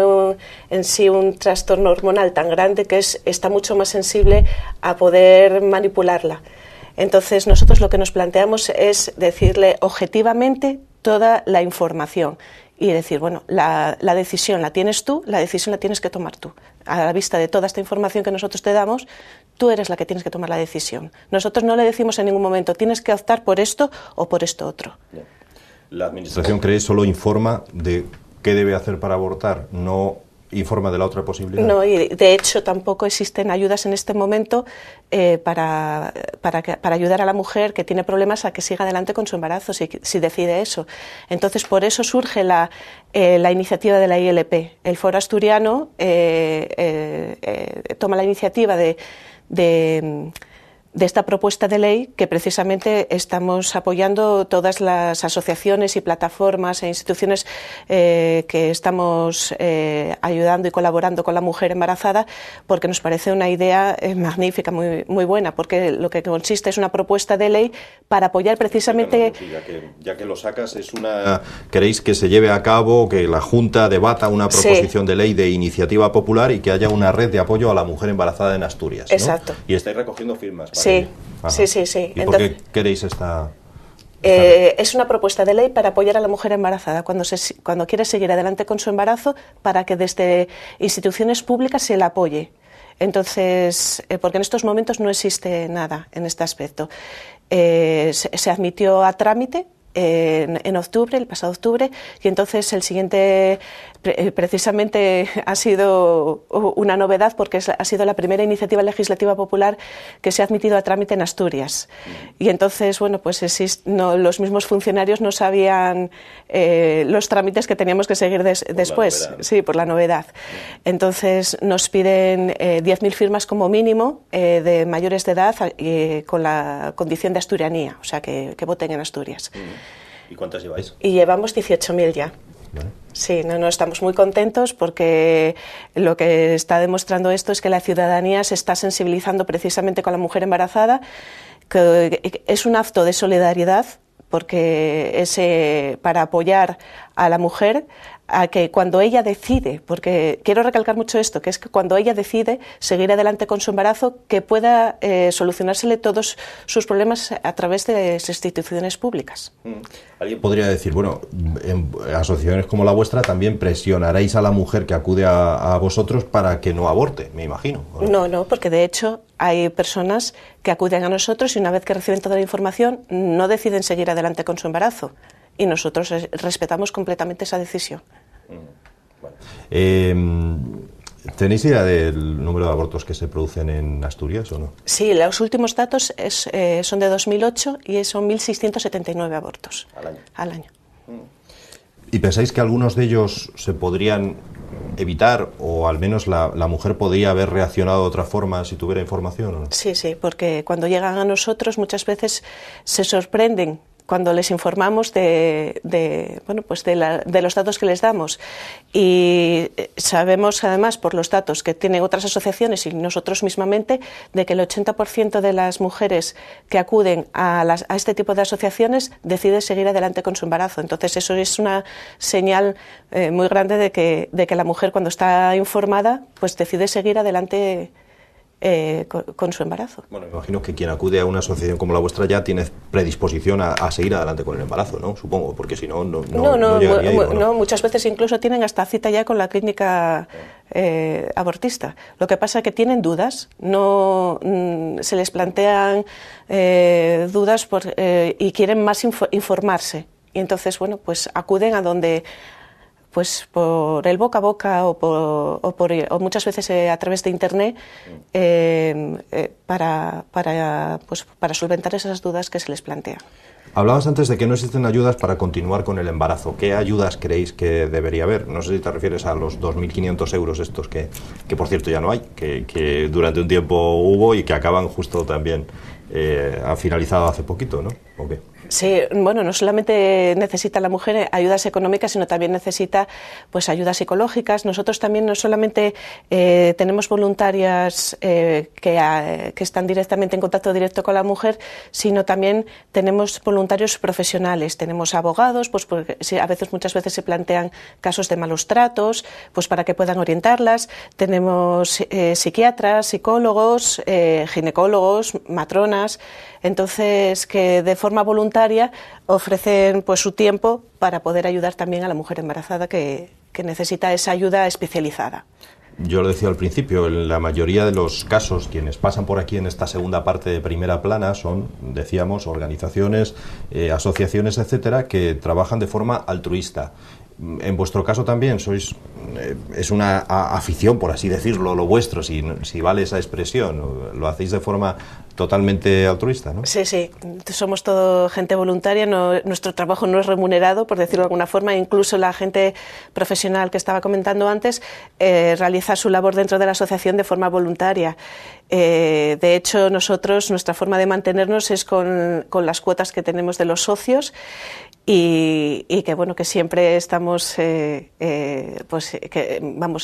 en sí un trastorno hormonal tan grande que está mucho más sensible a poder manipularla. Entonces nosotros lo que nos planteamos es decirle objetivamente toda la información y decir, bueno, la decisión la tienes tú, la decisión la tienes que tomar tú. A la vista de toda esta información que nosotros te damos, tú eres la que tienes que tomar la decisión. Nosotros no le decimos en ningún momento, tienes que optar por esto o por esto otro. La Administración, ¿crees, solo informa de qué debe hacer para abortar? ¿No informa de la otra posibilidad? No, y de hecho tampoco existen ayudas en este momento para ayudar a la mujer que tiene problemas a que siga adelante con su embarazo, si decide eso. Entonces, por eso surge la iniciativa de la ILP. El Foro Asturiano toma la iniciativa de esta propuesta de ley que precisamente estamos apoyando todas las asociaciones y plataformas e instituciones que estamos ayudando y colaborando con la mujer embarazada, porque nos parece una idea magnífica, muy buena, porque lo que consiste es una propuesta de ley para apoyar precisamente... Ya que lo sacas, ¿queréis que se lleve a cabo, que la Junta debata una proposición de ley de iniciativa popular y que haya una red de apoyo a la mujer embarazada en Asturias, ¿no? Exacto. Y estáis recogiendo firmas. Sí. ¿Y por qué queréis esta...? Es una propuesta de ley para apoyar a la mujer embarazada cuando quiere seguir adelante con su embarazo, para que desde instituciones públicas se la apoye. Entonces, porque en estos momentos no existe nada en este aspecto. Se admitió a trámite en octubre, el pasado octubre, y entonces el siguiente precisamente ha sido una novedad porque ha sido la primera iniciativa legislativa popular que se ha admitido a trámite en Asturias. Y entonces, bueno, pues los mismos funcionarios no sabían los trámites que teníamos que seguir después, por la novedad. Entonces nos piden 10.000 firmas como mínimo de mayores de edad con la condición de asturianía, o sea, que voten en Asturias. ¿Y cuántas lleváis? Y llevamos 18.000 ya. Vale. Sí, no, estamos muy contentos porque lo que está demostrando esto es que la ciudadanía se está sensibilizando precisamente con la mujer embarazada, que es un acto de solidaridad porque es para apoyar a la mujer a que cuando ella decide, porque quiero recalcar mucho esto, que es que cuando ella decide seguir adelante con su embarazo, que pueda solucionársele todos sus problemas a través de las instituciones públicas. Alguien podría decir, bueno, en asociaciones como la vuestra también presionaréis a la mujer que acude a vosotros para que no aborte, me imagino. No, porque de hecho hay personas que acuden a nosotros y una vez que reciben toda la información no deciden seguir adelante con su embarazo. Y nosotros respetamos completamente esa decisión. ¿Tenéis idea del número de abortos que se producen en Asturias o no? Sí, los últimos datos son de 2008 y son 1.679 abortos al año. ¿Y pensáis que algunos de ellos se podrían evitar o al menos la mujer podría haber reaccionado de otra forma si tuviera información o no? Sí, porque cuando llegan a nosotros muchas veces se sorprenden cuando les informamos de los datos que les damos. Y sabemos además por los datos que tienen otras asociaciones y nosotros mismamente de que el 80% de las mujeres que acuden a este tipo de asociaciones decide seguir adelante con su embarazo. Entonces eso es una señal muy grande de que la mujer cuando está informada pues decide seguir adelante con su embarazo. Bueno, imagino que quien acude a una asociación como la vuestra ya tiene predisposición a seguir adelante con el embarazo, ¿no? Supongo, porque si no, no llegaría a ir, ¿o no? No, muchas veces incluso tienen hasta cita ya con la clínica abortista. Lo que pasa es que tienen dudas, no se les plantean dudas y quieren más informarse. Y entonces, bueno, pues acuden a donde, pues por el boca a boca o muchas veces a través de internet para solventar esas dudas que se les plantean. Hablabas antes de que no existen ayudas para continuar con el embarazo. ¿Qué ayudas creéis que debería haber? No sé si te refieres a los 2.500 euros estos que por cierto ya no hay, que durante un tiempo hubo y que acaban justo también, ha finalizado hace poquito, ¿no? ¿O qué? Sí, bueno, no solamente necesita la mujer ayudas económicas, sino también necesita pues ayudas psicológicas. Nosotros también no solamente tenemos voluntarias que están directamente en contacto directo con la mujer, sino también tenemos voluntarios profesionales. Tenemos abogados, pues porque muchas veces se plantean casos de malos tratos, pues para que puedan orientarlas. Tenemos psiquiatras, psicólogos, ginecólogos, matronas. Entonces, que de forma voluntaria ofrecen pues su tiempo para poder ayudar también a la mujer embarazada que necesita esa ayuda especializada. Yo lo decía al principio, en la mayoría de los casos quienes pasan por aquí en esta segunda parte de Primera Plana son, decíamos, organizaciones, asociaciones, etcétera, que trabajan de forma altruista. En vuestro caso también es una afición, por así decirlo, lo vuestro, si vale esa expresión, lo hacéis de forma totalmente altruista, ¿no? Sí, sí, somos todo gente voluntaria, nuestro trabajo no es remunerado, por decirlo de alguna forma, incluso la gente profesional que estaba comentando antes realiza su labor dentro de la asociación de forma voluntaria. De hecho, nuestra forma de mantenernos es con las cuotas que tenemos de los socios y que bueno, que siempre estamos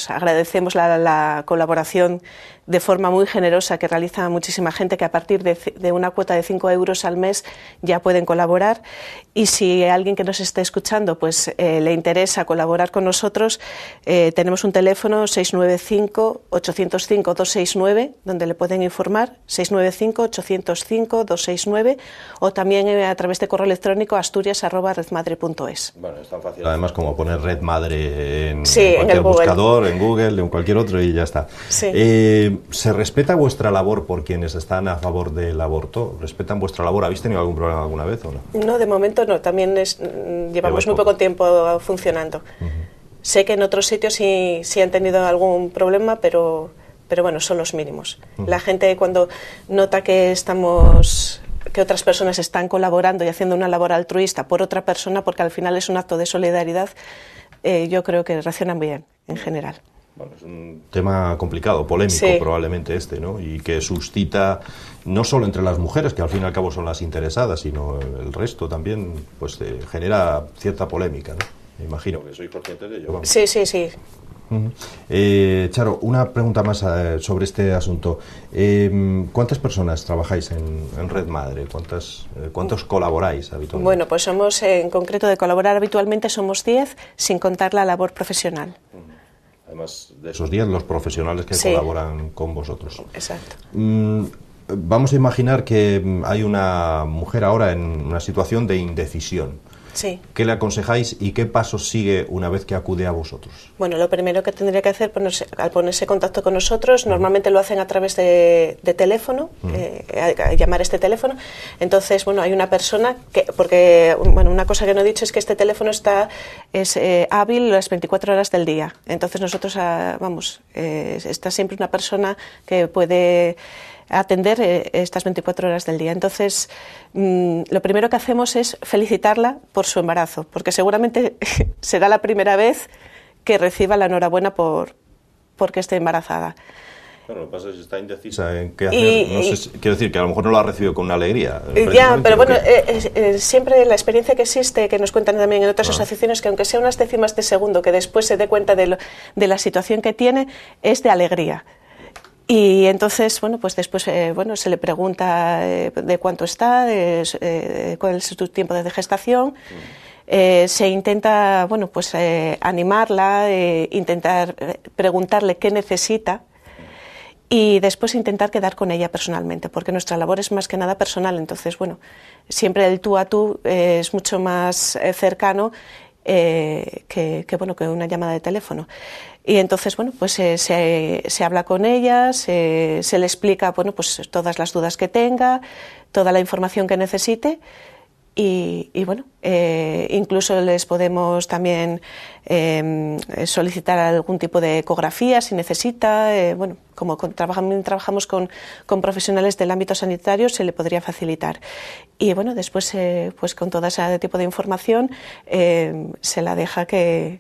agradecemos la colaboración de forma muy generosa que realiza muchísima gente, que a partir de una cuota de 5 euros al mes ya pueden colaborar. Y si alguien que nos esté escuchando pues le interesa colaborar con nosotros, tenemos un teléfono 695-805-269 donde le pueden informar, 695-805-269, o también a través de correo electrónico asturias@redmadre.es. Bueno, es tan fácil además como poner Red Madre en cualquier buscador, en Google, en cualquier otro y ya está. Sí. ¿Se respeta vuestra labor por quienes están a favor del aborto? ¿Respetan vuestra labor? ¿Habéis tenido algún problema alguna vez o no? No, de momento no. También llevamos muy poco tiempo funcionando. Sé que en otros sitios sí han tenido algún problema, pero bueno, son los mínimos. La gente cuando nota que otras personas están colaborando y haciendo una labor altruista por otra persona, porque al final es un acto de solidaridad, yo creo que reaccionan bien en general. Bueno, es un tema complicado, polémico probablemente ¿no? Y que suscita no solo entre las mujeres, que al fin y al cabo son las interesadas, sino el resto también, pues genera cierta polémica, ¿no? Me imagino que sois conscientes de ello. Vamos. Sí, sí, sí. Charo, una pregunta más sobre este asunto. ¿Cuántas personas trabajáis en Red Madre? ¿Cuántos colaboráis habitualmente? Bueno, pues somos, en concreto de colaborar habitualmente, somos 10, sin contar la labor profesional. Además de esos 10, los profesionales que colaboran con vosotros. Exacto. Vamos a imaginar que hay una mujer ahora en una situación de indecisión. Sí. ¿Qué le aconsejáis y qué pasos sigue una vez que acude a vosotros? Bueno, lo primero que tendría que hacer al ponerse en contacto con nosotros, normalmente lo hacen a través de teléfono, a llamar este teléfono. Entonces, bueno, hay una persona porque una cosa que no he dicho es que este teléfono es hábil las 24 horas del día. Entonces nosotros, está siempre una persona que puede atender estas 24 horas del día. Entonces, lo primero que hacemos es felicitarla por su embarazo, porque seguramente será la primera vez que reciba la enhorabuena porque esté embarazada. Claro, lo que pasa es que está indecisa en qué hacer. Quiero decir que a lo mejor no lo ha recibido con una alegría. Ya, pero bueno, siempre la experiencia que existe, que nos cuentan también en otras asociaciones, que aunque sea unas décimas de segundo, que después se dé cuenta de la situación que tiene, es de alegría. Y entonces, bueno, pues después se le pregunta de cuánto está, cuál es su tiempo de gestación. Se intenta, animarla, intentar preguntarle qué necesita. y después intentar quedar con ella personalmente, porque nuestra labor es más que nada personal. Entonces, bueno, siempre el tú a tú es mucho más cercano que una llamada de teléfono. Y entonces, bueno, pues se habla con ella, se le explica, bueno, pues todas las dudas que tenga, toda la información que necesite. Y bueno, incluso les podemos también solicitar algún tipo de ecografía si necesita. Bueno, como trabajamos con profesionales del ámbito sanitario, se le podría facilitar. Y bueno, después pues con todo ese tipo de información se la deja que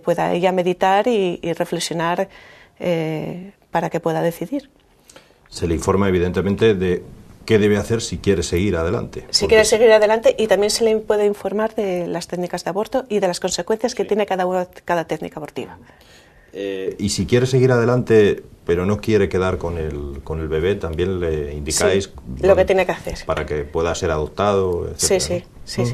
pueda ella meditar y reflexionar para que pueda decidir. Se le informa evidentemente de qué debe hacer si quiere seguir adelante. Si quiere seguir adelante, y también se le puede informar de las técnicas de aborto y de las consecuencias que tiene cada técnica abortiva. Y si quiere seguir adelante, pero no quiere quedar con el bebé, también le indicáis lo que tiene que hacer para que pueda ser adoptado, etcétera, sí.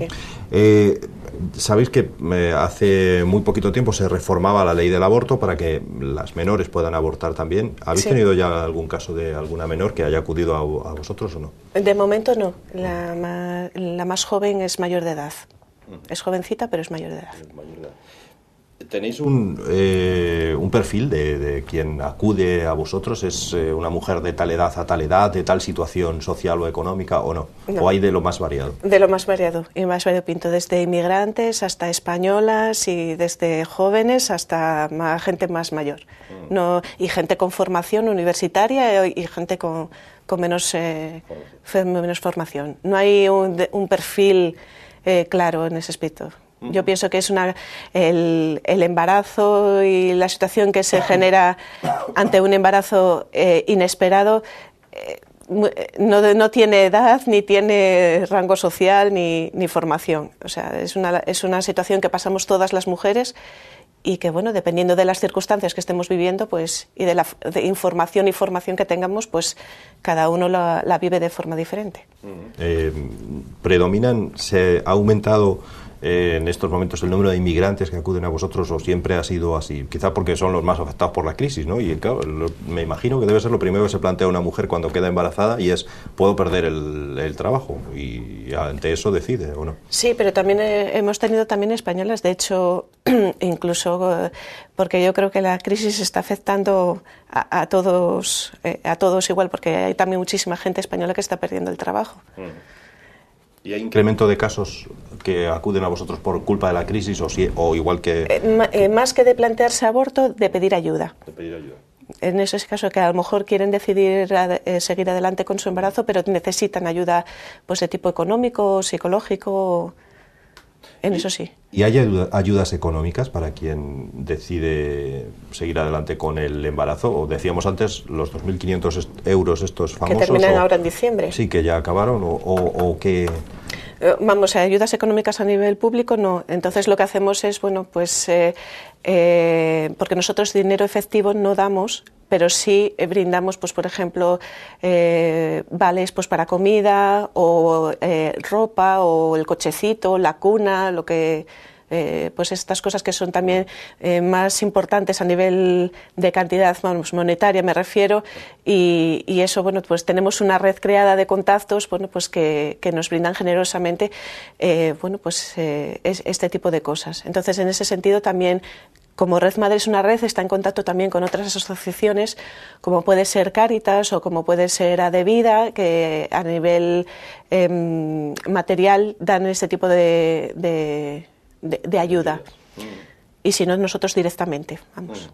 Sabéis que hace muy poquito tiempo se reformaba la ley del aborto para que las menores puedan abortar también. ¿Habéis tenido ya algún caso de alguna menor que haya acudido a vosotros o no? De momento no. La más joven es mayor de edad. Es jovencita, pero es mayor de edad. ¿Tenéis un perfil de quien acude a vosotros? ¿Es una mujer de tal edad a tal edad, de tal situación social o económica o no? ¿O hay de lo más variado? De lo más variado, y más variopinto, desde inmigrantes hasta españolas y desde jóvenes hasta gente más mayor. Y gente con formación universitaria y gente con menos formación. No hay un perfil claro en ese aspecto. Yo pienso que es el embarazo y la situación que se genera ante un embarazo inesperado no tiene edad, ni tiene rango social, ni formación. O sea, es una situación que pasamos todas las mujeres y que, bueno, dependiendo de las circunstancias que estemos viviendo, pues, y de la información y formación que tengamos, pues cada uno la vive de forma diferente. ¿Se ha aumentado en estos momentos el número de inmigrantes que acuden a vosotros, o siempre ha sido así? Quizá porque son los más afectados por la crisis, ¿no? Y claro, me imagino que debe ser lo primero que se plantea una mujer cuando queda embarazada, y es: ¿puedo perder el trabajo? Y ante eso decide, ¿o no? Sí, pero también hemos tenido también españolas, de hecho, incluso porque yo creo que la crisis está afectando a todos igual, porque hay también muchísima gente española que está perdiendo el trabajo. ¿Y hay incremento de casos que acuden a vosotros por culpa de la crisis, o igual que...? Más que de plantearse aborto, de pedir ayuda. De pedir ayuda. En esos casos que a lo mejor quieren decidir seguir adelante con su embarazo, pero necesitan ayuda, pues, de tipo económico, psicológico, eso sí. ¿Y hay ayudas económicas para quien decide seguir adelante con el embarazo? O decíamos antes, los 2.500 euros estos famosos... Que terminan ahora en diciembre. Sí, que ya acabaron, o que... Vamos, ayudas económicas a nivel público no. Entonces lo que hacemos es, bueno, pues, porque nosotros dinero efectivo no damos, pero sí brindamos, pues, por ejemplo, vales, pues, para comida, o ropa, o el cochecito, la cuna, lo que... pues estas cosas que son también más importantes a nivel de cantidad, vamos, monetaria me refiero, y eso, bueno, pues tenemos una red creada de contactos, bueno, pues que nos brindan generosamente este tipo de cosas. Entonces, en ese sentido también, como Red Madre es una red, está en contacto también con otras asociaciones, como puede ser Cáritas o como puede ser Adevida, que a nivel material dan este tipo de ayuda. Y si no, nosotros directamente, vamos.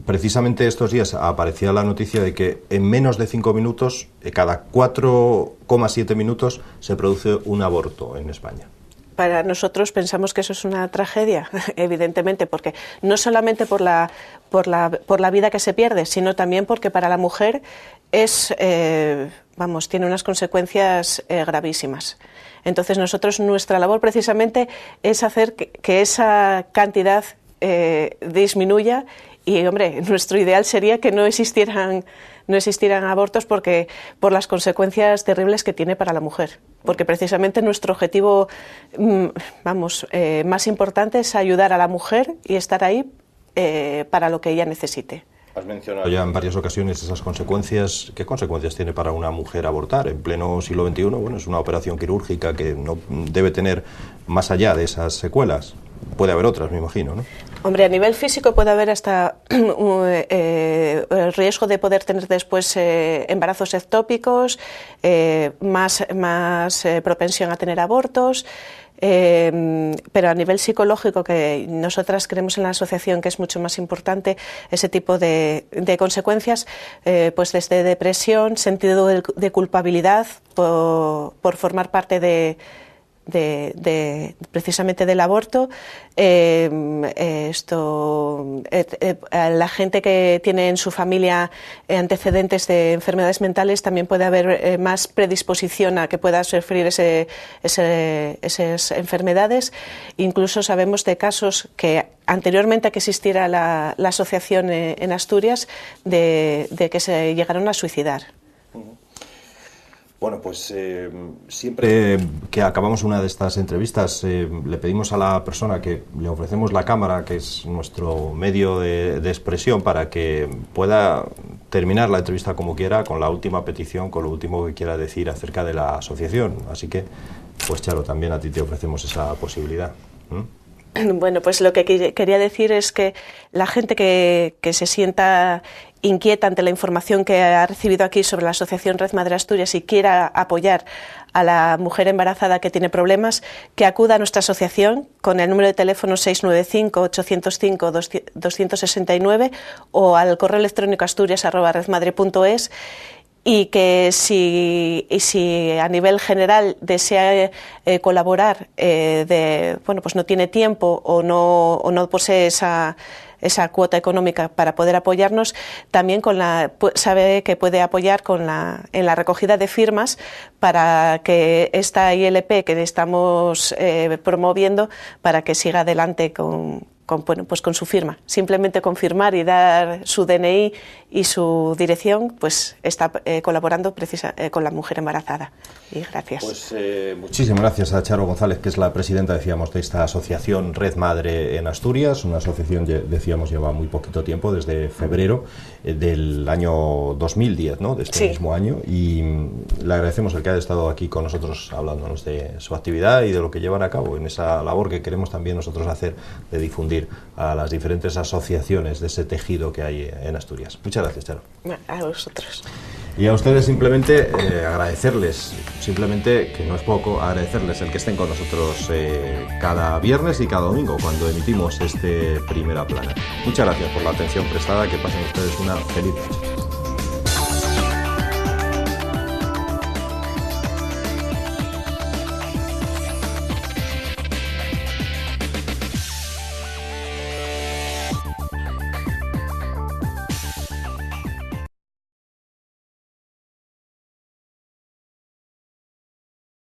Precisamente estos días aparecía la noticia de que en menos de 5 minutos, cada 4,7 minutos, se produce un aborto en España. Para nosotros pensamos que eso es una tragedia, evidentemente, porque no solamente por la vida que se pierde, sino también porque para la mujer tiene unas consecuencias gravísimas. Entonces nuestra labor precisamente es hacer que esa cantidad disminuya, y, hombre, nuestro ideal sería que no existieran abortos, porque por las consecuencias terribles que tiene para la mujer, porque precisamente nuestro objetivo más importante es ayudar a la mujer y estar ahí para lo que ella necesite. Has mencionado ya en varias ocasiones esas consecuencias. ¿Qué consecuencias tiene para una mujer abortar en pleno siglo XXI? Bueno, es una operación quirúrgica que no debe tener más allá de esas secuelas. Puede haber otras, me imagino, ¿no? Hombre, a nivel físico puede haber hasta el riesgo de poder tener después embarazos ectópicos, más propensión a tener abortos. Pero a nivel psicológico, que nosotras creemos en la asociación que es mucho más importante ese tipo de consecuencias, pues desde depresión, sentido de culpabilidad por formar parte precisamente del aborto, la gente que tiene en su familia antecedentes de enfermedades mentales, también puede haber más predisposición a que pueda sufrir esas enfermedades. Incluso sabemos de casos que anteriormente a que existiera la asociación en Asturias, de que se llegaron a suicidar. Bueno, pues siempre que acabamos una de estas entrevistas le pedimos a la persona que le ofrecemos la cámara, que es nuestro medio de expresión, para que pueda terminar la entrevista como quiera, con la última petición, con lo último que quiera decir acerca de la asociación. Así que, pues Charo, también a ti te ofrecemos esa posibilidad. Bueno, pues lo que quería decir es que la gente que se sienta inquieta ante la información que ha recibido aquí sobre la Asociación Red Madre Asturias y quiera apoyar a la mujer embarazada que tiene problemas, que acuda a nuestra asociación con el número de teléfono 695-805-269 o al correo electrónico asturias@redmadre.es. Y que si a nivel general desea colaborar, pues no tiene tiempo o no posee esa cuota económica para poder apoyarnos, también sabe que puede apoyar en la recogida de firmas para que esta ILP que estamos promoviendo, para que siga adelante con su firma. Simplemente con firmar y dar su DNI y su dirección, pues está colaborando con la mujer embarazada. Y gracias. Pues muchísimas gracias a Charo González, que es la presidenta, decíamos, de esta asociación Red Madre en Asturias, una asociación, decíamos, lleva muy poquito tiempo, desde febrero del año 2010, ¿no?, de este mismo año, y le agradecemos el que haya estado aquí con nosotros hablándonos de su actividad y de lo que llevan a cabo en esa labor que queremos también nosotros hacer, de difundir a las diferentes asociaciones de ese tejido que hay en Asturias. Muchas gracias, Charo. A vosotros. Y a ustedes simplemente agradecerles, simplemente, que no es poco, agradecerles el que estén con nosotros cada viernes y cada domingo cuando emitimos este Primera Plana. Muchas gracias por la atención prestada, que pasen ustedes una feliz noche.